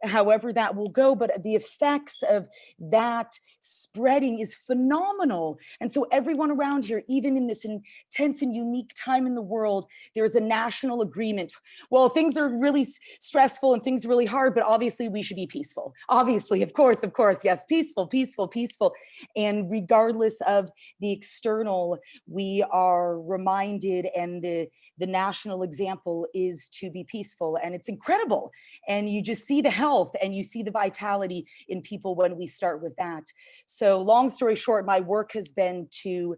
however that will go, but the effects of that spreading is phenomenal. And so everyone around here, even in this intense and unique time in the world, there's a national agreement. Well, things are really stressful and things are really hard, but obviously we should be peaceful. Obviously, of course, yes, peaceful, peaceful, peaceful. And regardless of the external, we are reminded, and the national example is to be peaceful. And it's incredible. And you just see the health and you see the vitality in people when we start with that. So long story short, my work has been to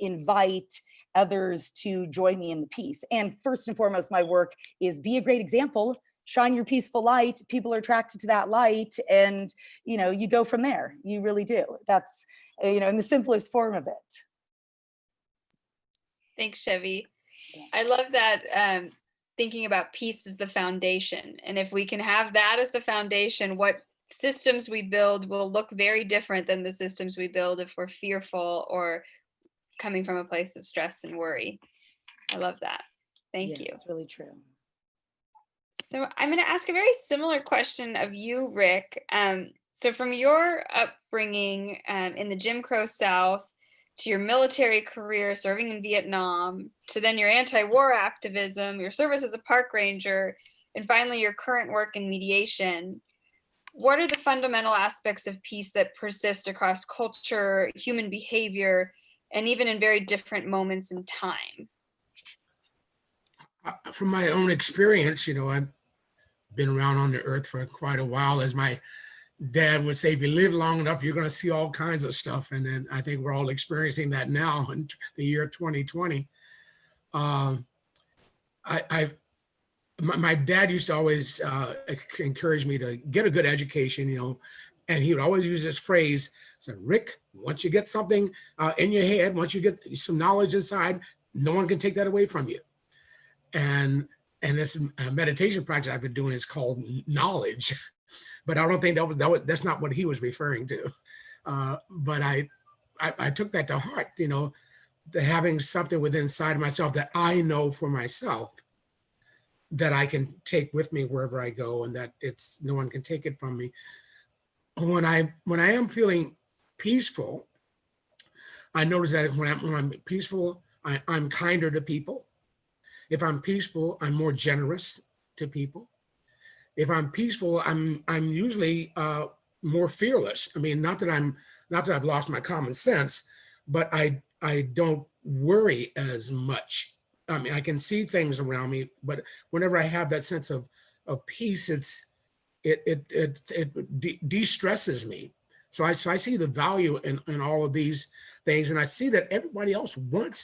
invite others to join me in the peace. And first and foremost, my work is be a great example, shine your peaceful light. People are attracted to that light, and you go from there. You really do. That's in the simplest form of it. Thanks, Chevy. I love that, thinking about peace as the foundation. And if we can have that as the foundation, what systems we build will look very different than the systems we build if we're fearful or coming from a place of stress and worry. I love that. Thank you. It's really true. So I'm going to ask a very similar question of you, Rick. So from your upbringing in the Jim Crow South, to your military career serving in Vietnam, to then your anti-war activism, your service as a park ranger, and finally your current work in mediation, what are the fundamental aspects of peace that persist across culture, human behavior, and even in very different moments in time? From my own experience, I've been around on the earth for quite a while. As my dad would say, if you live long enough, you're going to see all kinds of stuff. And then I think we're all experiencing that now in the year 2020. My dad used to always encourage me to get a good education, and he would always use this phrase, said, Rick, once you get something in your head, once you get some knowledge inside, no one can take that away from you. And this meditation practice I've been doing is called knowledge, but I don't think that's not what he was referring to. But I took that to heart, having something within inside of myself that I know for myself that I can take with me wherever I go, and that no one can take it from me. When I am feeling peaceful, I notice that when I'm peaceful, I'm kinder to people. If I'm peaceful, I'm more generous to people. If I'm peaceful, I'm usually more fearless. I mean, not that I've lost my common sense, but I don't worry as much. I mean, I can see things around me, but whenever I have that sense of peace, it de-stresses me. So I see the value in all of these things, and I see that everybody else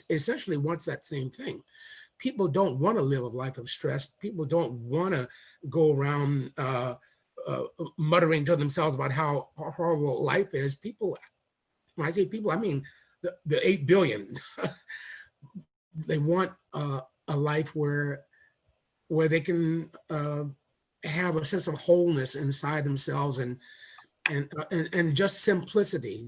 essentially wants that same thing. People don't want to live a life of stress. People don't want to go around muttering to themselves about how horrible life is. People, when I say people, I mean the 8 billion. They want a life where they can have a sense of wholeness inside themselves and just simplicity.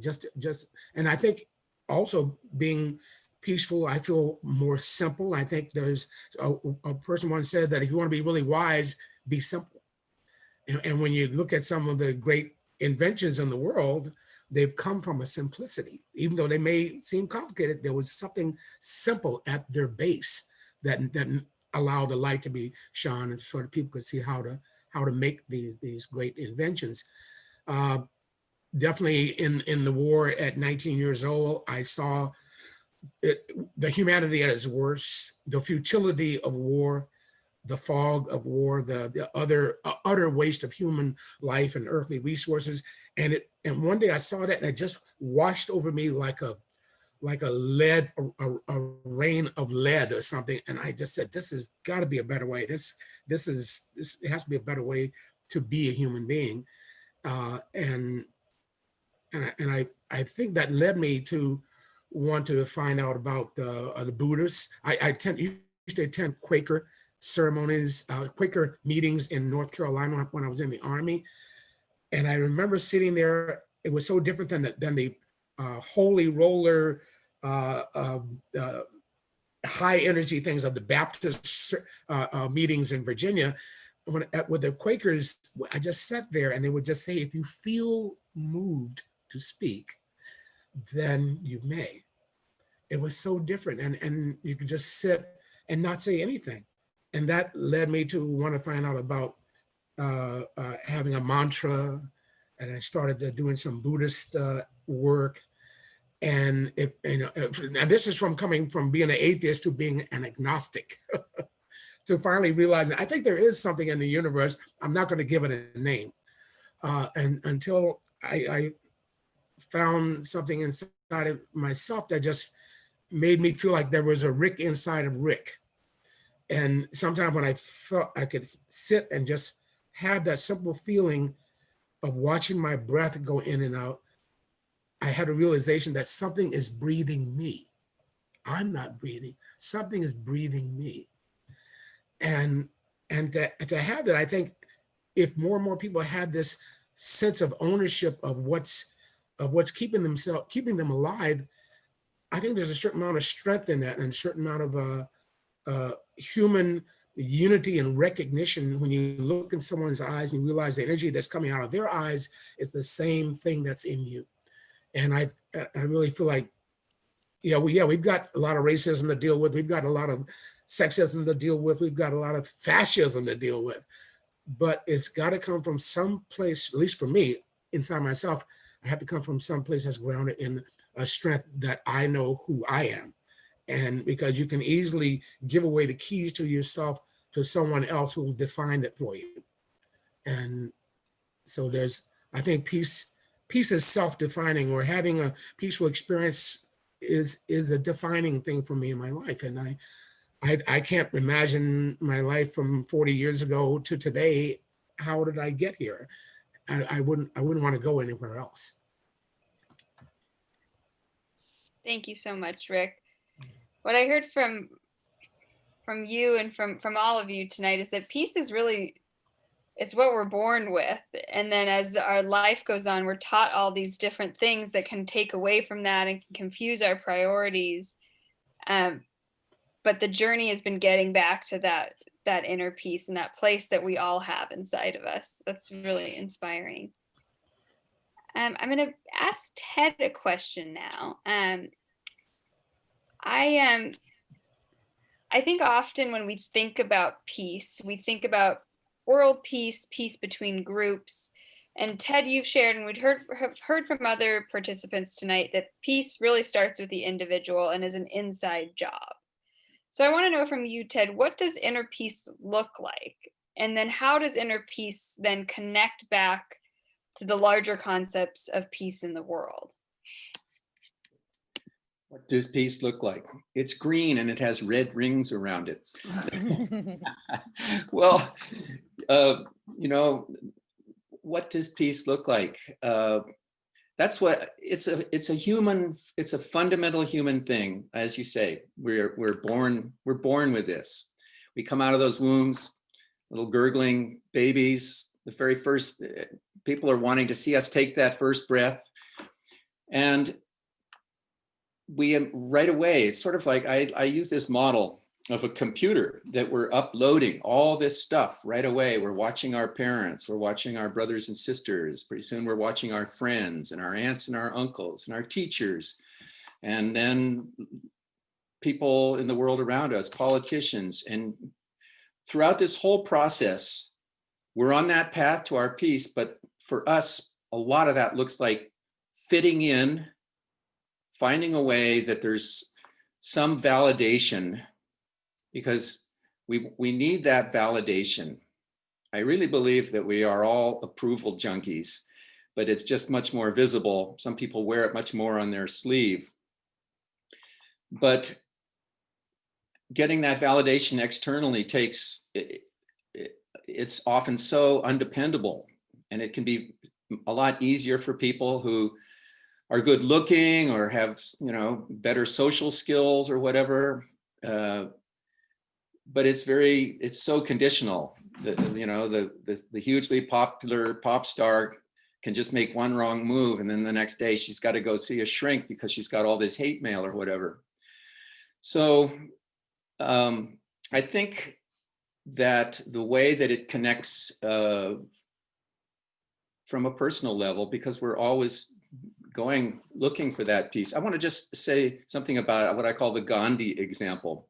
And I think also being peaceful, I feel more simple. I think there's a person once said that if you want to be really wise, be simple. And when you look at some of the great inventions in the world, they've come from a simplicity. Even though they may seem complicated, there was something simple at their base that allowed the light to be shone, and sort of people could see how to make these great inventions. Definitely in the war at 19 years old, I saw the humanity at its worst, the futility of war, the fog of war, the utter waste of human life and earthly resources. And one day I saw that, and it just washed over me like a rain of lead or something. And I just said, this has got to be a better way. It has to be a better way to be a human being. And I think that led me to want to find out about the Buddhists. I used to attend Quaker ceremonies, Quaker meetings in North Carolina when I was in the Army. And I remember sitting there. It was so different than the holy roller, high energy things of the Baptist meetings in Virginia. With the Quakers, I just sat there and they would just say, if you feel moved to speak, then you may. It was so different, and you could just sit and not say anything. And that led me to want to find out about having a mantra, and I started doing some Buddhist work. And this is coming from being an atheist to being an agnostic, to finally realizing I think there is something in the universe. I'm not going to give it a name, and until I found something inside of myself that just made me feel like there was a Rick inside of Rick. And sometimes when I felt I could sit and just have that simple feeling of watching my breath go in and out, I had a realization that something is breathing me. I'm not breathing. Something is breathing me. And to have that, I think if more and more people had this sense of ownership of what's keeping them alive, I think there's a certain amount of strength in that, and a certain amount of human unity and recognition when you look in someone's eyes and you realize the energy that's coming out of their eyes is the same thing that's in you. And I really feel like, we've got a lot of racism to deal with. We've got a lot of sexism to deal with. We've got a lot of fascism to deal with. But it's got to come from some place, at least for me, inside myself. I have to come from some place that's grounded in a strength that I know who I am. And because you can easily give away the keys to yourself to someone else who will define it for you. And so I think peace is self-defining, or having a peaceful experience is a defining thing for me in my life. And I can't imagine my life from 40 years ago to today. How did I get here? I wouldn't want to go anywhere else. Thank you so much, Rick. What I heard from you and from all of you tonight is that peace is really, it's what we're born with. And then as our life goes on, we're taught all these different things that can take away from that and can confuse our priorities. But the journey has been getting back to that inner peace and that place that we all have inside of us. That's really inspiring. I'm going to ask Ted a question now. I think often when we think about peace, we think about world peace, peace between groups. And Ted, you've shared, and have heard from other participants tonight, that peace really starts with the individual and is an inside job. So I want to know from you, Ted, what does inner peace look like? And then how does inner peace then connect back to the larger concepts of peace in the world? What does peace look like? It's green and it has red rings around it. Well, what does peace look like? That's what it's a fundamental human thing. As you say, we're born with this. We come out of those wombs, little gurgling babies. The very first people are wanting to see us take that first breath. And we right away, it's sort of like I use this model of a computer that we're uploading all this stuff right away. We're watching our parents, we're watching our brothers and sisters. Pretty soon we're watching our friends and our aunts and our uncles and our teachers. And then people in the world around us, politicians. And throughout this whole process, we're on that path to our peace. But for us, a lot of that looks like fitting in, finding a way that there's some validation, because we need that validation. I really believe that we are all approval junkies, but it's just much more visible. Some people wear it much more on their sleeve. But getting that validation externally it's often so undependable, and it can be a lot easier for people who are good looking or have, better social skills or whatever. But it's so conditional. The hugely popular pop star can just make one wrong move, and then the next day she's got to go see a shrink because she's got all this hate mail or whatever. So I think that the way that it connects from a personal level, because we're always looking for that peace. I want to just say something about what I call the Gandhi example.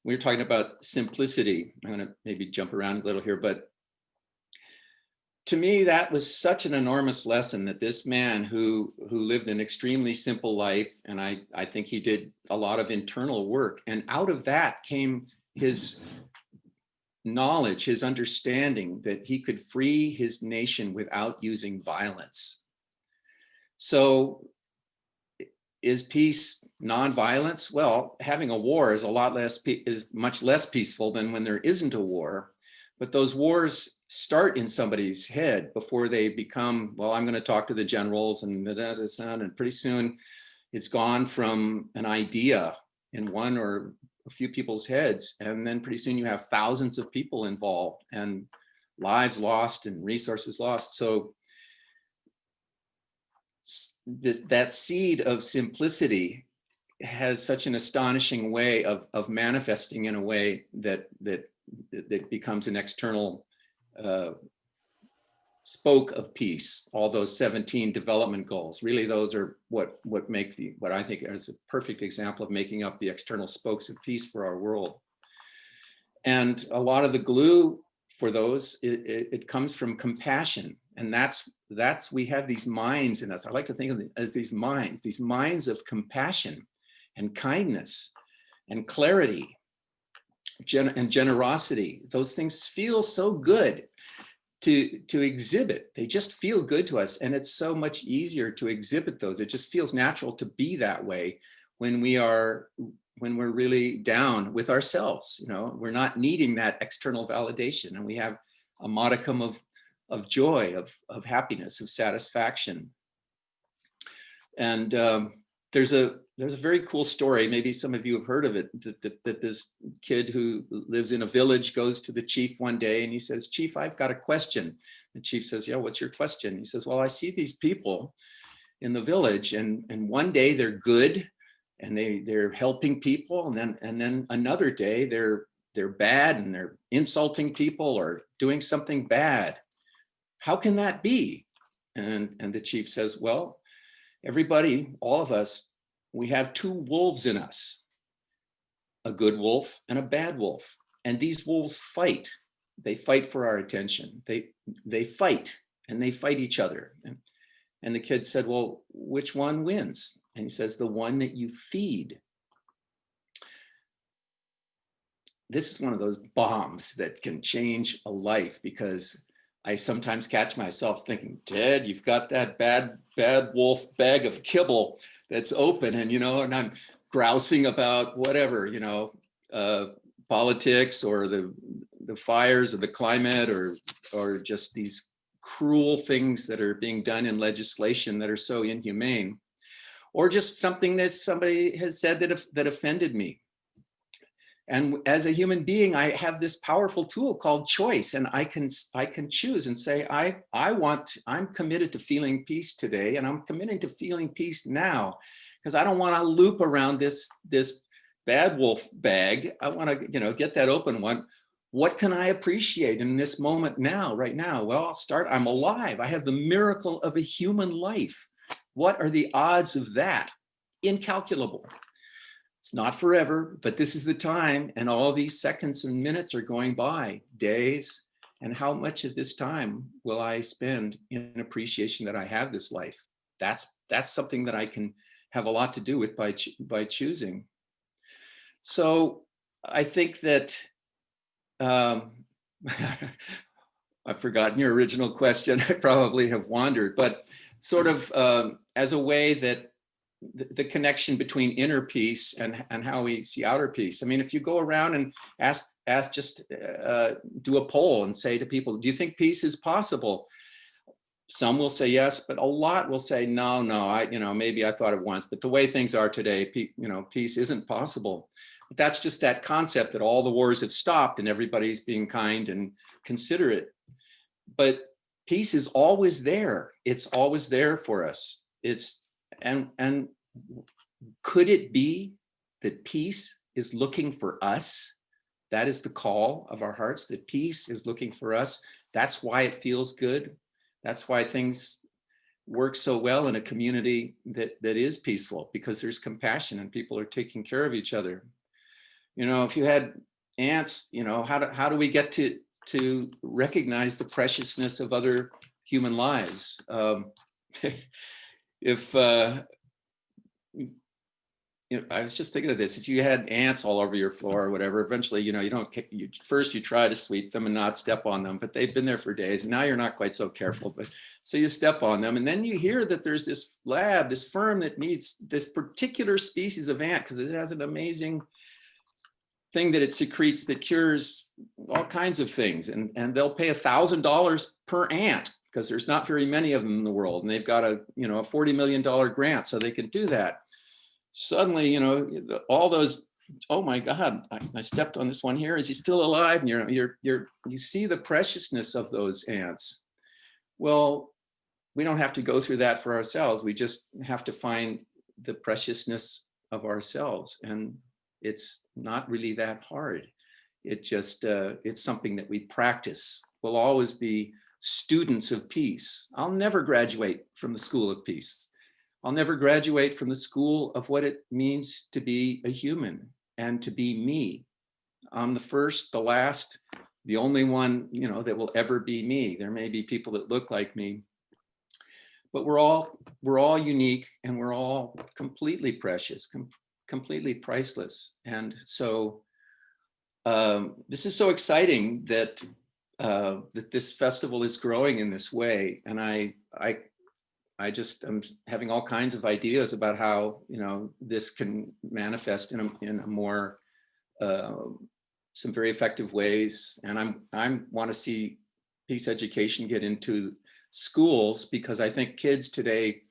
We were talking about simplicity. I'm going to maybe jump around a little here, but to me, that was such an enormous lesson, that this man who lived an extremely simple life, and I think he did a lot of internal work, and out of that came his knowledge, his understanding that he could free his nation without using violence. So is peace nonviolence? Well, having a war is much less peaceful than when there isn't a war. But those wars start in somebody's head before they become, well, I'm going to talk to the generals and pretty soon it's gone from an idea in one or a few people's heads. And then pretty soon you have thousands of people involved and lives lost and resources lost. So that seed of simplicity has such an astonishing way of manifesting in a way that becomes an external spoke of peace. All those 17 development goals, really those are what make what I think is a perfect example of making up the external spokes of peace for our world. And a lot of the glue for those, it comes from compassion. And that's we have these minds in us. I like to think of them as these minds of compassion and kindness and clarity and generosity. Those things feel so good to exhibit. They just feel good to us. And it's so much easier to exhibit those. It just feels natural to be that way when we're really down with ourselves. You know, we're not needing that external validation, and we have a modicum of joy, of happiness, of satisfaction. And there's a very cool story. Maybe some of you have heard of it. That this kid who lives in a village goes to the chief one day and he says, "Chief, I've got a question." The chief says, "Yeah, what's your question?" He says, "Well, I see these people in the village, and one day they're good and they're helping people, and then another day they're bad and they're insulting people or doing something bad. How can that be?" And the chief says, "Well, everybody, all of us, we have two wolves in us, a good wolf and a bad wolf. And these wolves fight. They fight for our attention. They fight, and they fight each other." And the kid said, "Well, which one wins?" And he says, "The one that you feed." This is one of those bombs that can change a life, because I sometimes catch myself thinking, "Ted, you've got that bad wolf bag of kibble that's open, and and I'm grousing about whatever, politics or the fires or the climate or just these cruel things that are being done in legislation that are so inhumane, or just something that somebody has said that offended me." And as a human being, I have this powerful tool called choice, and I can choose and say, I'm committed to feeling peace today, and I'm committing to feeling peace now, because I don't want to loop around this bad wolf bag. I want to, get that open one. What can I appreciate in this moment now, right now? Well, I'm alive. I have the miracle of a human life. What are the odds of that? Incalculable. It's not forever, but this is the time, and all these seconds and minutes are going by, days, and how much of this time will I spend in appreciation that I have this life? That's something that I can have a lot to do with by choosing. So I think that I've forgotten your original question. I probably have wandered, but sort of as a way that the connection between inner peace and how we see outer peace. I mean, if you go around and ask just do a poll and say to people, "Do you think peace is possible?" Some will say yes, but a lot will say no. Maybe I thought it once, but the way things are today, peace isn't possible. But that's just that concept that all the wars have stopped and everybody's being kind and considerate. But peace is always there. It's always there for us. And could it be that peace is looking for us? That is the call of our hearts, that peace is looking for us. That's why it feels good. That's why things work so well in a community that is peaceful, because there's compassion and people are taking care of each other. If you had ants, how do we get to recognize the preciousness of other human lives? If I was just thinking of this, if you had ants all over your floor or whatever, eventually, first you try to sweep them and not step on them, but they've been there for days, and now you're not quite so careful, but so you step on them, and then you hear that there's this firm that needs this particular species of ant because it has an amazing thing that it secretes that cures all kinds of things, and they'll pay $1,000 per ant because there's not very many of them in the world, and they've got a $40 million grant so they can do that. Suddenly, all those, oh my God, I stepped on this one here. Is he still alive? And you see the preciousness of those ants. Well, we don't have to go through that for ourselves. We just have to find the preciousness of ourselves. And it's not really that hard. It just, it's something that we practice. We'll always be students of peace. I'll never graduate from the School of Peace. I'll never graduate from the school of what it means to be a human and to be me. I'm the first, the last, the only one, you know, that will ever be me. There may be people that look like me, but we're all unique, and we're all completely precious, completely priceless. And so this is so exciting that that this festival is growing in this way. And I just am having all kinds of ideas about how, you know, this can manifest in a more some very effective ways. And I want to see peace education get into schools, because I think kids today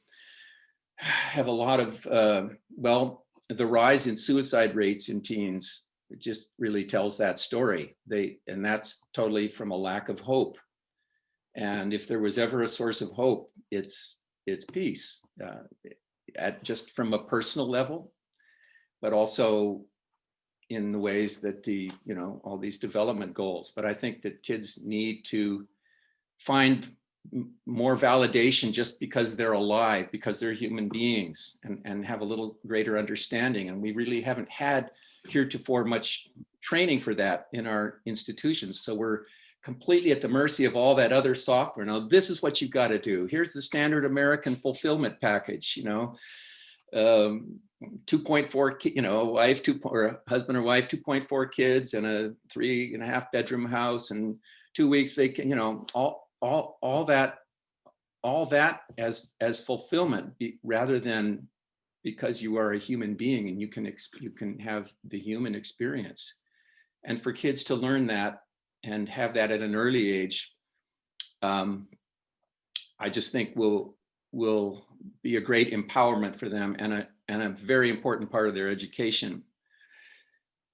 have a lot of, well, the rise in suicide rates in teens, it just really tells that story. And that's totally from a lack of hope. And if there was ever a source of hope, it's peace, at just from a personal level, but also in the ways that the, you know, all these development goals. But I think that kids need to find more validation just because they're alive, because they're human beings, and have a little greater understanding. And we really haven't had heretofore much training for that in our institutions. So we're completely at the mercy of all that other software. Now, this is what you've got to do. Here's the standard American fulfillment package, you know, 2.4, you know, a wife, or a husband or wife, 2.4 kids, and a 3.5 bedroom house, and 2 weeks vacation, you know, all that as fulfillment, rather than because you are a human being and you can have the human experience. And for kids to learn that and have that at an early age, I just think will be a great empowerment for them, and a very important part of their education.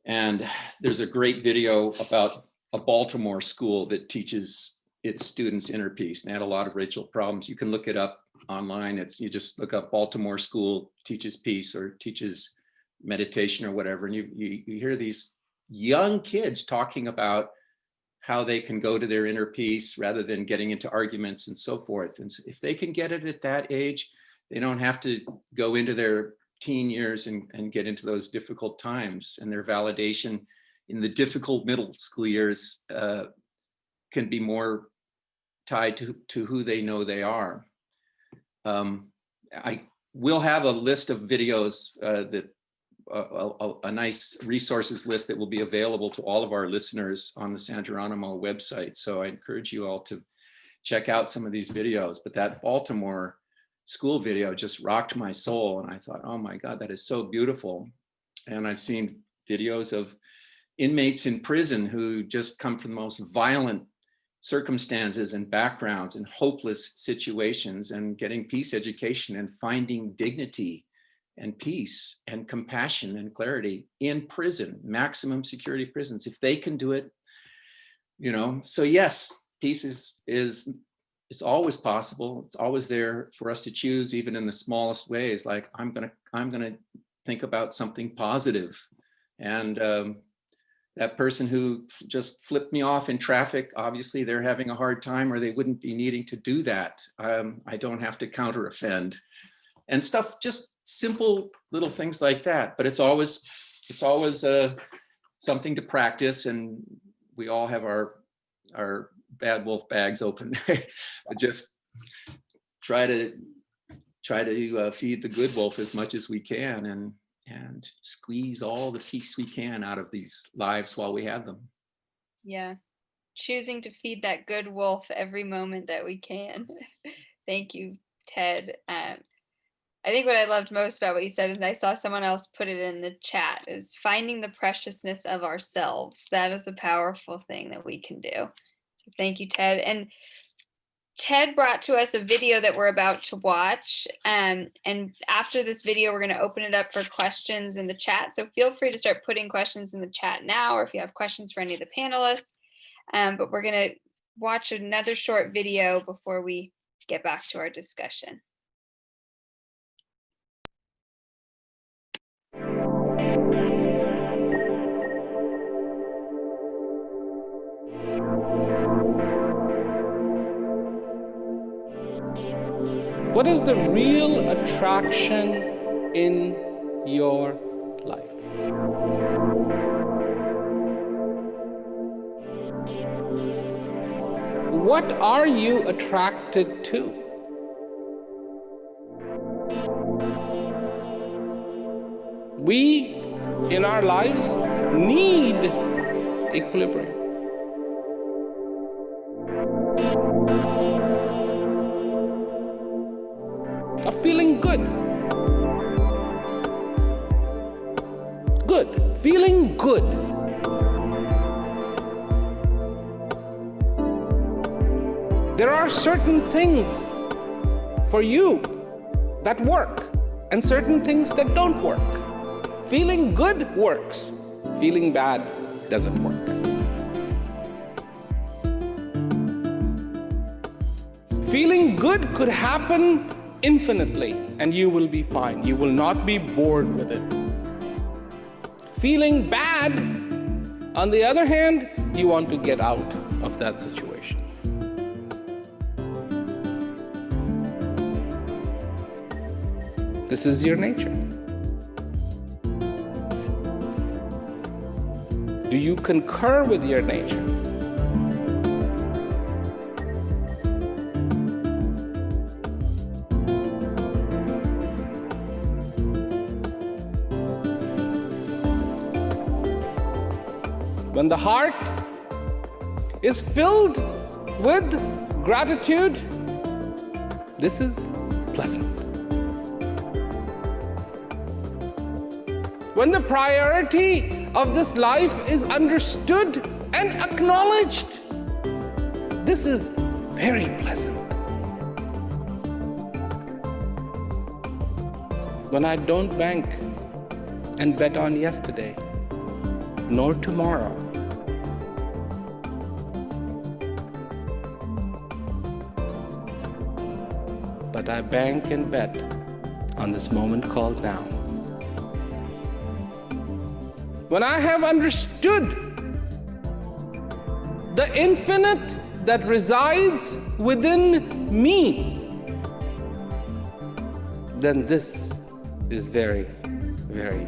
And there's a great video about a Baltimore school that teaches its students inner peace, and they had a lot of racial problems. You can look it up online. You just look up Baltimore school teaches peace or teaches meditation or whatever, and you hear these young kids talking about how they can go to their inner peace rather than getting into arguments and so forth. And so if they can get it at that age, they don't have to go into their teen years and get into those difficult times. And their validation in the difficult middle school years can be more tied to who they know they are. I will have a list of videos that a nice resources list that will be available to all of our listeners on the San Geronimo website. So I encourage you all to check out some of these videos. But that Baltimore school video just rocked my soul. And I thought, oh my God, that is so beautiful. And I've seen videos of inmates in prison who just come from the most violent circumstances and backgrounds and hopeless situations, and getting peace education and finding dignity and peace and compassion and clarity in prison, maximum security prisons. If they can do it, you know. So yes, peace is always possible. It's always there for us to choose, even in the smallest ways. Like I'm gonna think about something positive, and that person who just flipped me off in traffic, obviously they're having a hard time, or they wouldn't be needing to do that. I don't have to counter offend, and stuff, just simple little things like that. But it's always something to practice, and we all have our bad wolf bags open. But just try to feed the good wolf as much as we can, and squeeze all the peace we can out of these lives while we have them. Yeah, choosing to feed that good wolf every moment that we can. Thank you, Ted. I think what I loved most about what you said, and I saw someone else put it in the chat, is finding the preciousness of ourselves. That is a powerful thing that we can do. So thank you, Ted. And Ted brought to us a video that we're about to watch. And after this video, we're going to open it up for questions in the chat. So feel free to start putting questions in the chat now, or if you have questions for any of the panelists. But we're going to watch another short video before we get back to our discussion. What is the real attraction in your life? What are you attracted to? We, in our lives, need equilibrium. Of feeling good. Good. Feeling good. There are certain things for you that work and certain things that don't work. Feeling good works. Feeling bad doesn't work. Feeling good could happen infinitely and you will be fine. You will not be bored with it. Feeling bad, on the other hand, you want to get out of that situation. This is your nature. Do you concur with your nature? When the heart is filled with gratitude, this is pleasant. When the priority of this life is understood and acknowledged, this is very pleasant. When I don't bank and bet on yesterday, nor tomorrow, but I bank and bet on this moment called now. When I have understood the infinite that resides within me, then this is very, very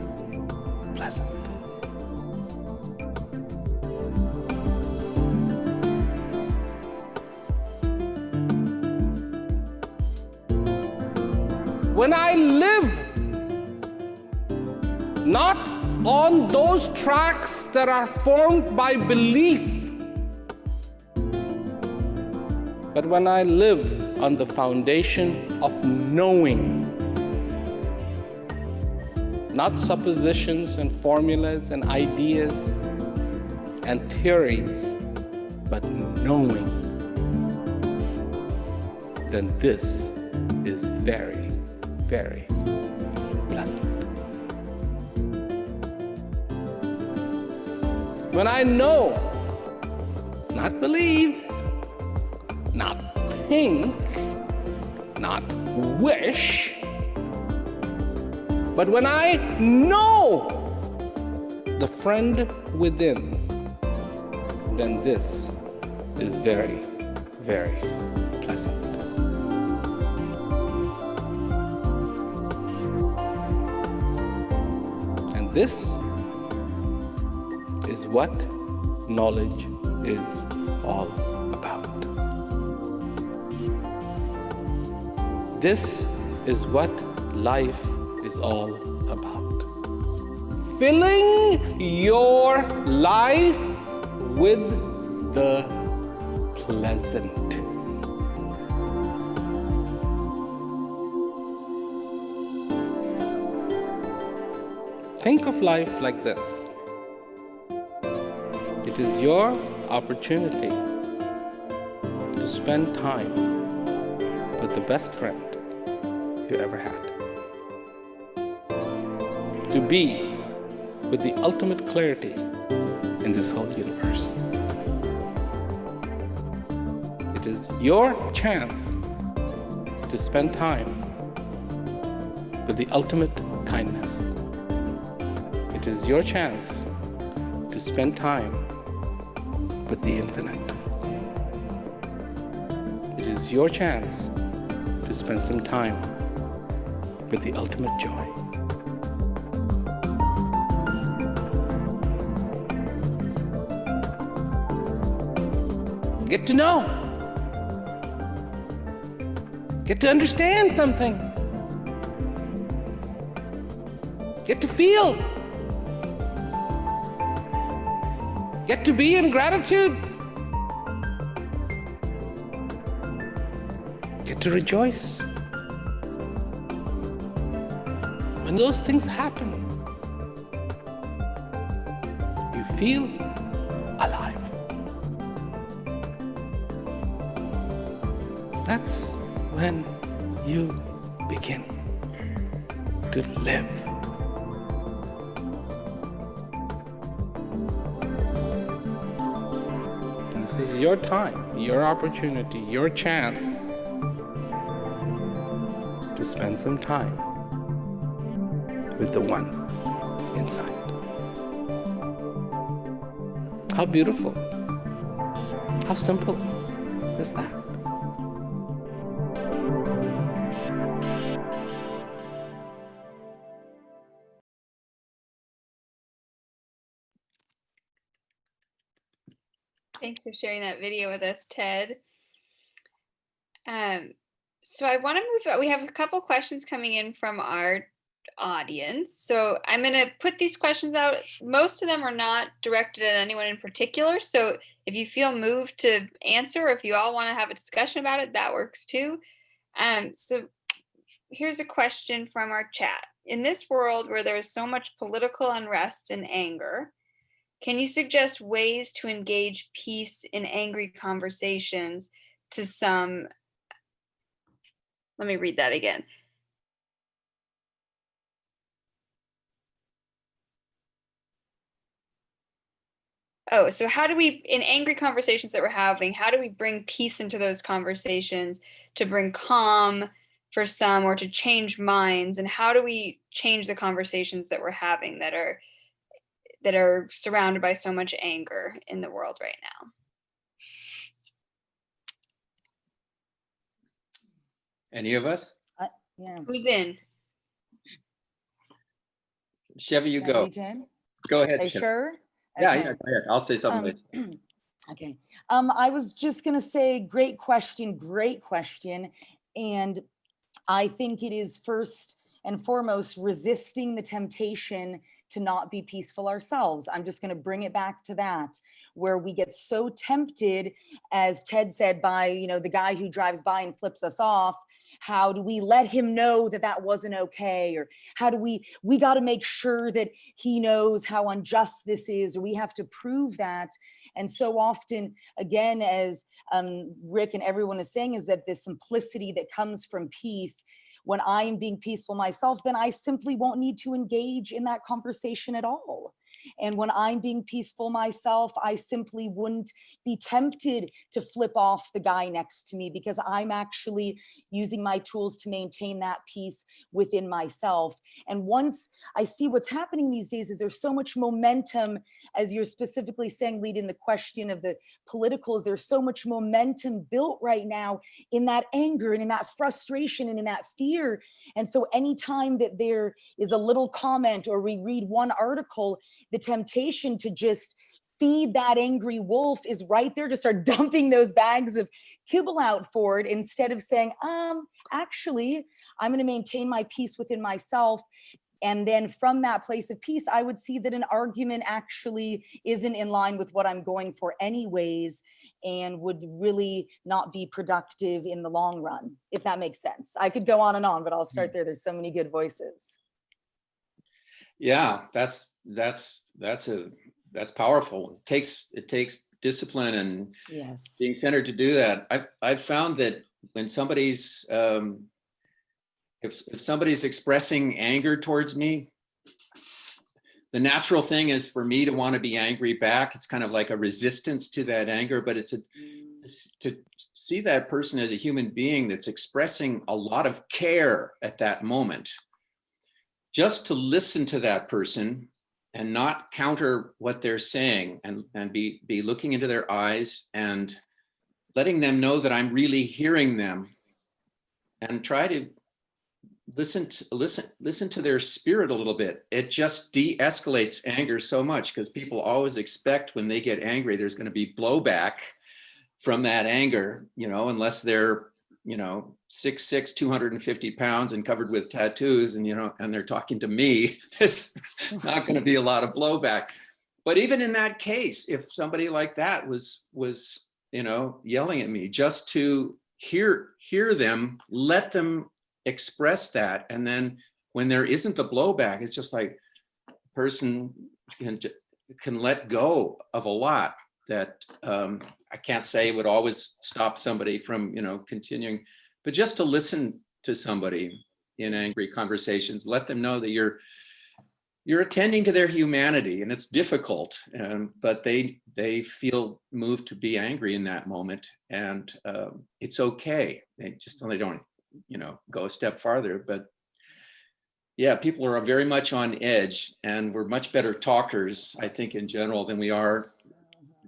pleasant. When I live not on those tracks that are formed by belief, but when I live on the foundation of knowing, not suppositions and formulas and ideas and theories, but knowing, then this is very, very pleasant. When I know, not believe, not think, not wish, but when I know the friend within, then this is very, very pleasant. And this is what knowledge is all about. This is what life is all about. Filling your life with the pleasant. Think of life like this. It is your opportunity to spend time with the best friend you ever had. To be with the ultimate clarity in this whole universe. It is your chance to spend time with the ultimate kindness. It is your chance to spend time with the infinite. It is your chance to to spend some time with the ultimate joy. Get to know. Get to understand something. Get to feel. Get to be in gratitude. Get to rejoice. When those things happen, you feel alive. That's when you begin to live. And this is your time, your opportunity, your chance to spend some time with the one inside. How beautiful, how simple is that? Thanks for sharing that video with us, Ted. So I want to move on. We have a couple questions coming in from our audience. So I'm going to put these questions out. Most of them are not directed at anyone in particular. So if you feel moved to answer, or if you all want to have a discussion about it, that works too. So here's a question from our chat. In this world where there is so much political unrest and anger, can you suggest ways to engage peace in angry conversations to some? Let me read that again. Oh, so how do we, in angry conversations that we're having, how do we bring peace into those conversations to bring calm for some, or to change minds? And how do we change the conversations that we're having that are surrounded by so much anger in the world right now? Any of us? Yeah. Who's in? Chevy, you go. Go ahead. Are you Chevy. sure? Yeah, Okay. yeah, go ahead. I'll say something later. Okay. I was just going to say, great question. And I think it is first and foremost resisting the temptation to not be peaceful ourselves. I'm just going to bring it back to that, where we get so tempted, as Ted said, by, the guy who drives by and flips us off. How do we let him know that that wasn't okay? Or how do we got to make sure that he knows how unjust this is, or we have to prove that. And so often, again, as Rick and everyone is saying, is that the simplicity that comes from peace, when I'm being peaceful myself, then I simply won't need to engage in that conversation at all. And when I'm being peaceful myself, I simply wouldn't be tempted to flip off the guy next to me, because I'm actually using my tools to maintain that peace within myself. And once I see what's happening these days, is there's so much momentum, as you're specifically saying, lead in the question of the politicals, there's so much momentum built right now in that anger and in that frustration and in that fear. And so anytime that there is a little comment or we read one article, the temptation to just feed that angry wolf is right there, to start dumping those bags of kibble out for it, instead of saying, actually, I'm going to maintain my peace within myself. And then from that place of peace, I would see that an argument actually isn't in line with what I'm going for anyways, and would really not be productive in the long run, if that makes sense. I could go on and on, but I'll start there. There's so many good voices. Yeah, that's powerful. It takes discipline and yes, being centered to do that. I've found that when somebody's if somebody's expressing anger towards me, the natural thing is for me to want to be angry back. It's kind of like a resistance to that anger, but it's to see that person as a human being that's expressing a lot of care at that moment. Just to listen to that person and not counter what they're saying, and be looking into their eyes and letting them know that I'm really hearing them, and try to listen to their spirit a little bit. It just de-escalates anger so much, because people always expect when they get angry, there's going to be blowback from that anger, unless they're, 6'6", 250 pounds and covered with tattoos, and, and they're talking to me, it's not going to be a lot of blowback. But even in that case, if somebody like that was, yelling at me, just to hear them, let them express that. And then when there isn't the blowback, it's just like a person can let go of a lot that I can't say would always stop somebody from, continuing, but just to listen to somebody in angry conversations, let them know that you're attending to their humanity, and it's difficult, but they feel moved to be angry in that moment, and it's okay. They don't, go a step farther. But yeah, people are very much on edge, and we're much better talkers, I think, in general, than we are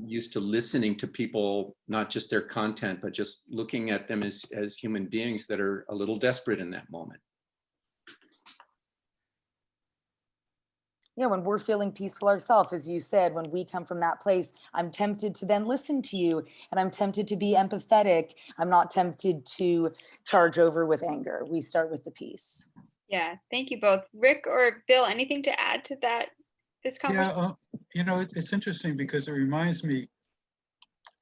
used to listening to people, not just their content, but just looking at them as human beings that are a little desperate in that moment. Yeah, when we're feeling peaceful ourselves, as you said, when we come from that place, I'm tempted to then listen to you, and I'm tempted to be empathetic. I'm not tempted to charge over with anger. We start with the peace. Yeah, thank you both. Rick or Bill, anything to add to this conversation? Yeah, it's interesting because it reminds me,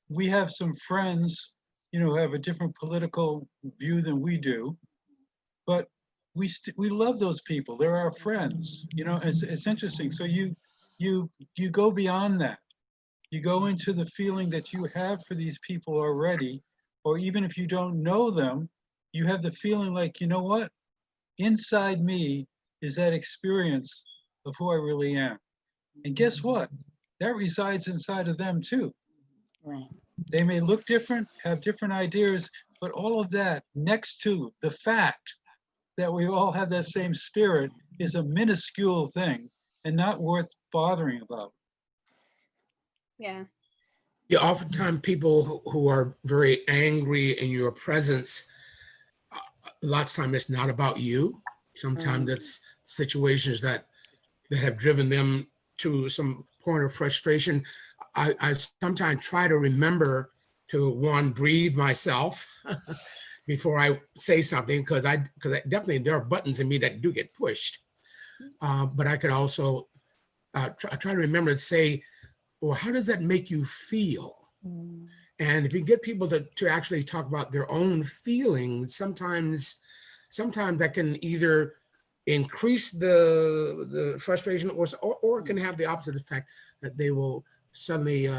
we have some friends, who have a different political view than we do, but we love those people. They're our friends. It's interesting. So you go beyond that. You go into the feeling that you have for these people already, or even if you don't know them, you have the feeling like, you know what? Inside me is that experience of who I really am. And guess what? That resides inside of them too. Right. They may look different, have different ideas, but all of that next to the fact that we all have that same spirit is a minuscule thing and not worth bothering about. Yeah. Yeah, oftentimes people who are very angry in your presence, lots of times it's not about you. Sometimes it's situations that have driven them to some point of frustration. I sometimes try to remember to breathe myself before I say something, because definitely there are buttons in me that do get pushed. But I could also try to remember to say, well, how does that make you feel? And if you get people to actually talk about their own feelings, sometimes that can either increase the frustration, or it can have the opposite effect, that they will suddenly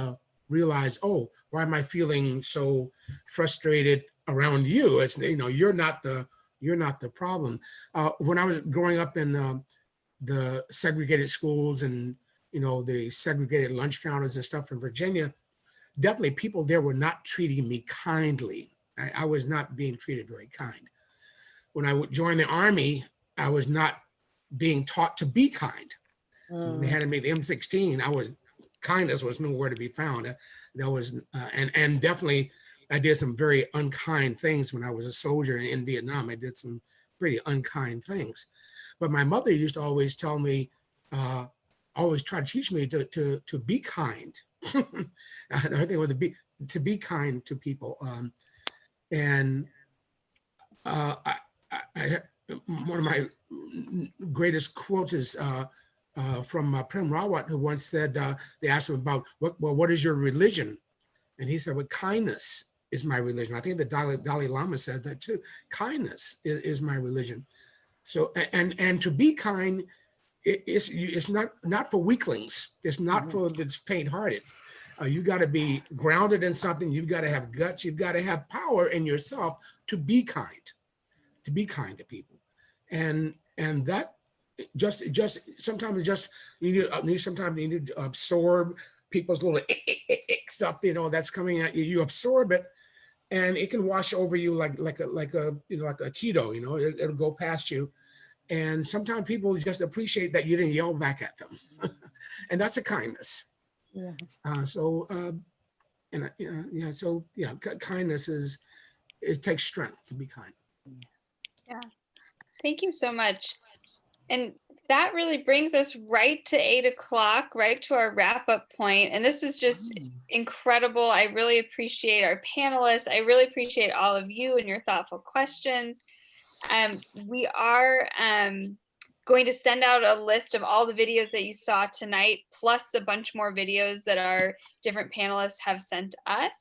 realize, oh, why am I feeling so frustrated around you? It's, you're not the problem. When I was growing up in the segregated schools and the segregated lunch counters and stuff in Virginia, definitely people there were not treating me kindly. I was not being treated very kind. When I joined the Army, I was not being taught to be kind. When they handed me the M16, kindness was nowhere to be found. That was, and definitely I did some very unkind things when I was a soldier in Vietnam. I did some pretty unkind things. But my mother used to always tell me, always try to teach me to be kind. Her thing was to be kind to people. One of my greatest quotes is from Prem Rawat, who once said, they asked him about, what is your religion? And he said, well, kindness is my religion. I think the Dalai Lama says that too. Kindness is my religion. So, and to be kind, it's not for weaklings. It's not for the faint-hearted. You got to be grounded in something. You've got to have guts. You've got to have power in yourself to be kind to people. And that just sometimes you need to absorb people's little stuff, that's coming at you. You absorb it, and it can wash over you like a keto. It'll go past you. And sometimes people just appreciate that you didn't yell back at them, and that's a kindness. Yeah. Kindness it takes strength to be kind. Yeah. Thank you so much. And that really brings us right to 8 o'clock, right to our wrap up point. And this was just incredible. I really appreciate our panelists. I really appreciate all of you and your thoughtful questions. We are going to send out a list of all the videos that you saw tonight, plus a bunch more videos that our different panelists have sent us.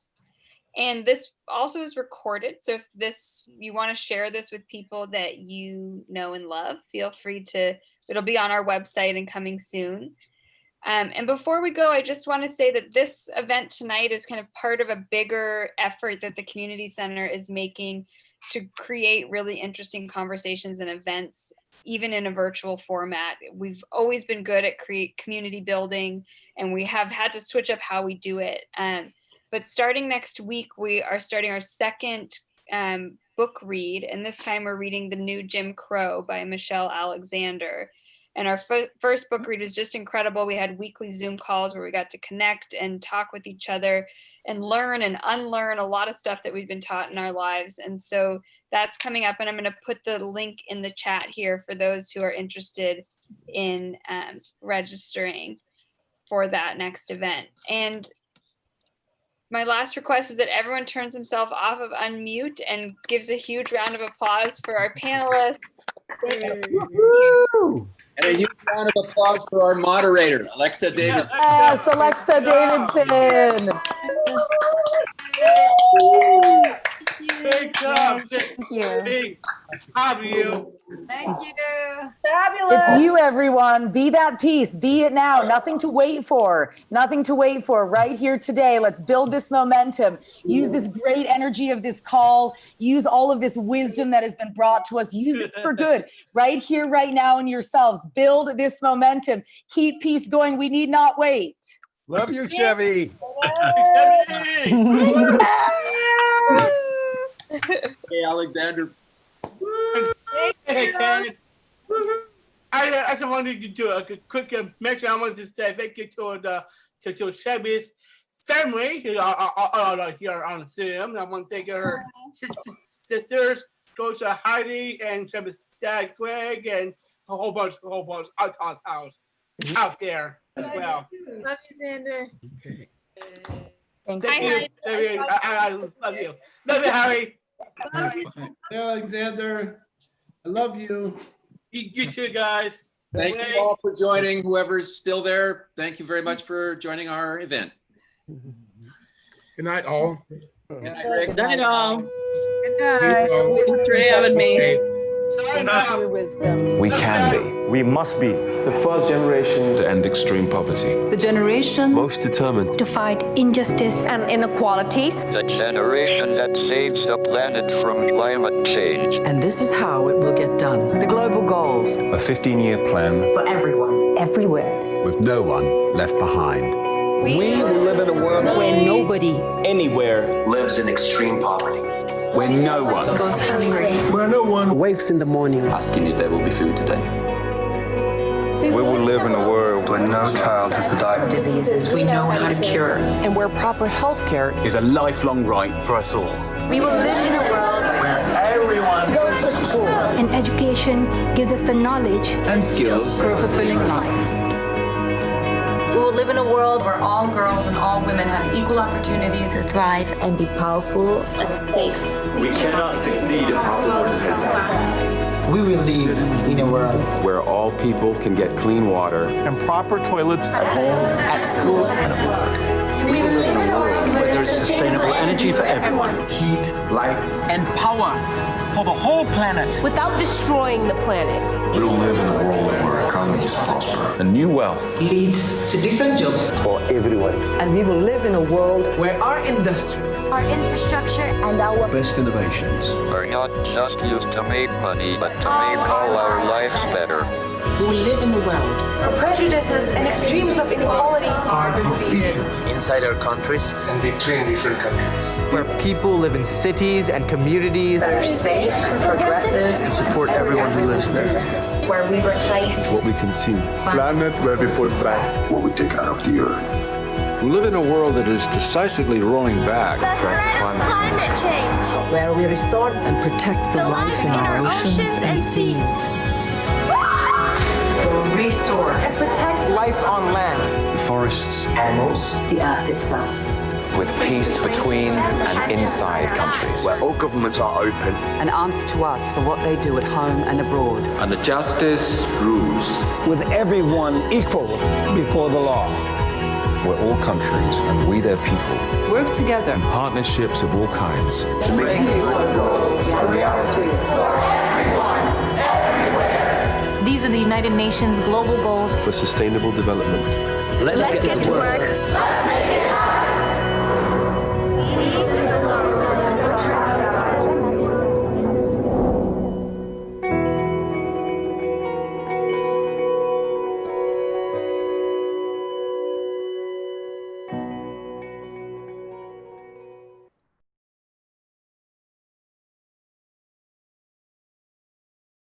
And this also is recorded. So if you want to share this with people that you know and love, feel free to, it'll be on our website and coming soon. And before we go, I just want to say that this event tonight is kind of part of a bigger effort that the Community Center is making to create really interesting conversations and events, even in a virtual format. We've always been good at community building, and we have had to switch up how we do it. But starting next week, we are starting our second book read, and this time we're reading The New Jim Crow by Michelle Alexander. And our first book read was just incredible. We had weekly Zoom calls where we got to connect and talk with each other and learn and unlearn a lot of stuff that we've been taught in our lives. And so that's coming up, and I'm going to put the link in the chat here for those who are interested in registering for that next event. And my last request is that everyone turns himself off of unmute and gives a huge round of applause for our panelists. And a huge round of applause for our moderator, Alexa Davidson. Yes, Alexa Davidson. Great job. Thank you. How are you? Thank you. Fabulous. It's you, everyone. Be that peace. Be it now. Nothing to wait for. Nothing to wait for. Right here today. Let's build this momentum. Use this great energy of this call. Use all of this wisdom that has been brought to us. Use it for good. Right here, right now in yourselves. Build this momentum. Keep peace going. We need not wait. Love you, Chevy. Hey, Alexander. Hey, Ken. I just wanted to do a quick mention. I wanted to say thank you to Chevy's family here on Zoom. I want to thank her sisters, Joshua, Heidi, and Chevy's dad, Greg, and a whole bunch out Tom's house out there as well. Love you, Xander. Okay. Thank you. Chevy. I love you. Love you, Harry. Hey, Alexander. I love you. You too, guys. Thank you all for joining. Whoever's still there, thank you very much for joining our event. Good night, all. Good night, Greg. Good night, all. Good night. Thanks for having me. Thank you for your wisdom. We can be. We must be the first generation to end extreme poverty. The generation Most determined To fight injustice and inequalities. The generation that saves the planet from climate change. And this is how it will get done. The global goals. A 15-year plan For everyone. Everywhere. with no one left behind. We will live in a world Where nobody Anywhere lives in extreme poverty. where no one goes hungry. where no one wakes in the morning. Asking if there will be food today. We will live in a world When no child has to die. Diseases we know how to cure. And where proper health care is a lifelong right for us all. We will live in a world where everyone goes to school. and education gives us the knowledge And skills. For a fulfilling life. We will live in a world where all girls and all women have equal opportunities to thrive And be powerful. And safe. We cannot succeed if half the world is head We will live in a world where all people can get clean water. and proper toilets at home, At school. and at work. We will live in a world where there's sustainable energy for everyone. Heat, light, and power for the whole planet. Without destroying the planet. We will live in a world where economies prosper. And new wealth Lead to decent jobs. For everyone. And we will live in a world where our industry, our infrastructure and our best innovations, Are not just used to make money, but to make all our lives better. We will live in a world where prejudices and extremes of inequality are defeated. Inside our countries And between different countries. where people live in cities and communities that are safe, progressive, and support everyone who lives there. where we replace What we consume. Planet where we put back what we take out of the earth. We live in a world that is decisively rolling back the threat of Climate change. Where we restore and protect the life in our oceans and seas. We'll restore And protect Life on land. the forests, Animals. the earth itself. With peace between and inside countries. Where all governments are open. And answer to us for what they do at home and abroad. And the justice rules. With everyone equal before the law. Where all countries and we their people Work together. partnerships of all kinds To make these goals a reality. These are the United Nations global goals. for sustainable development. Let's get to work. Let's make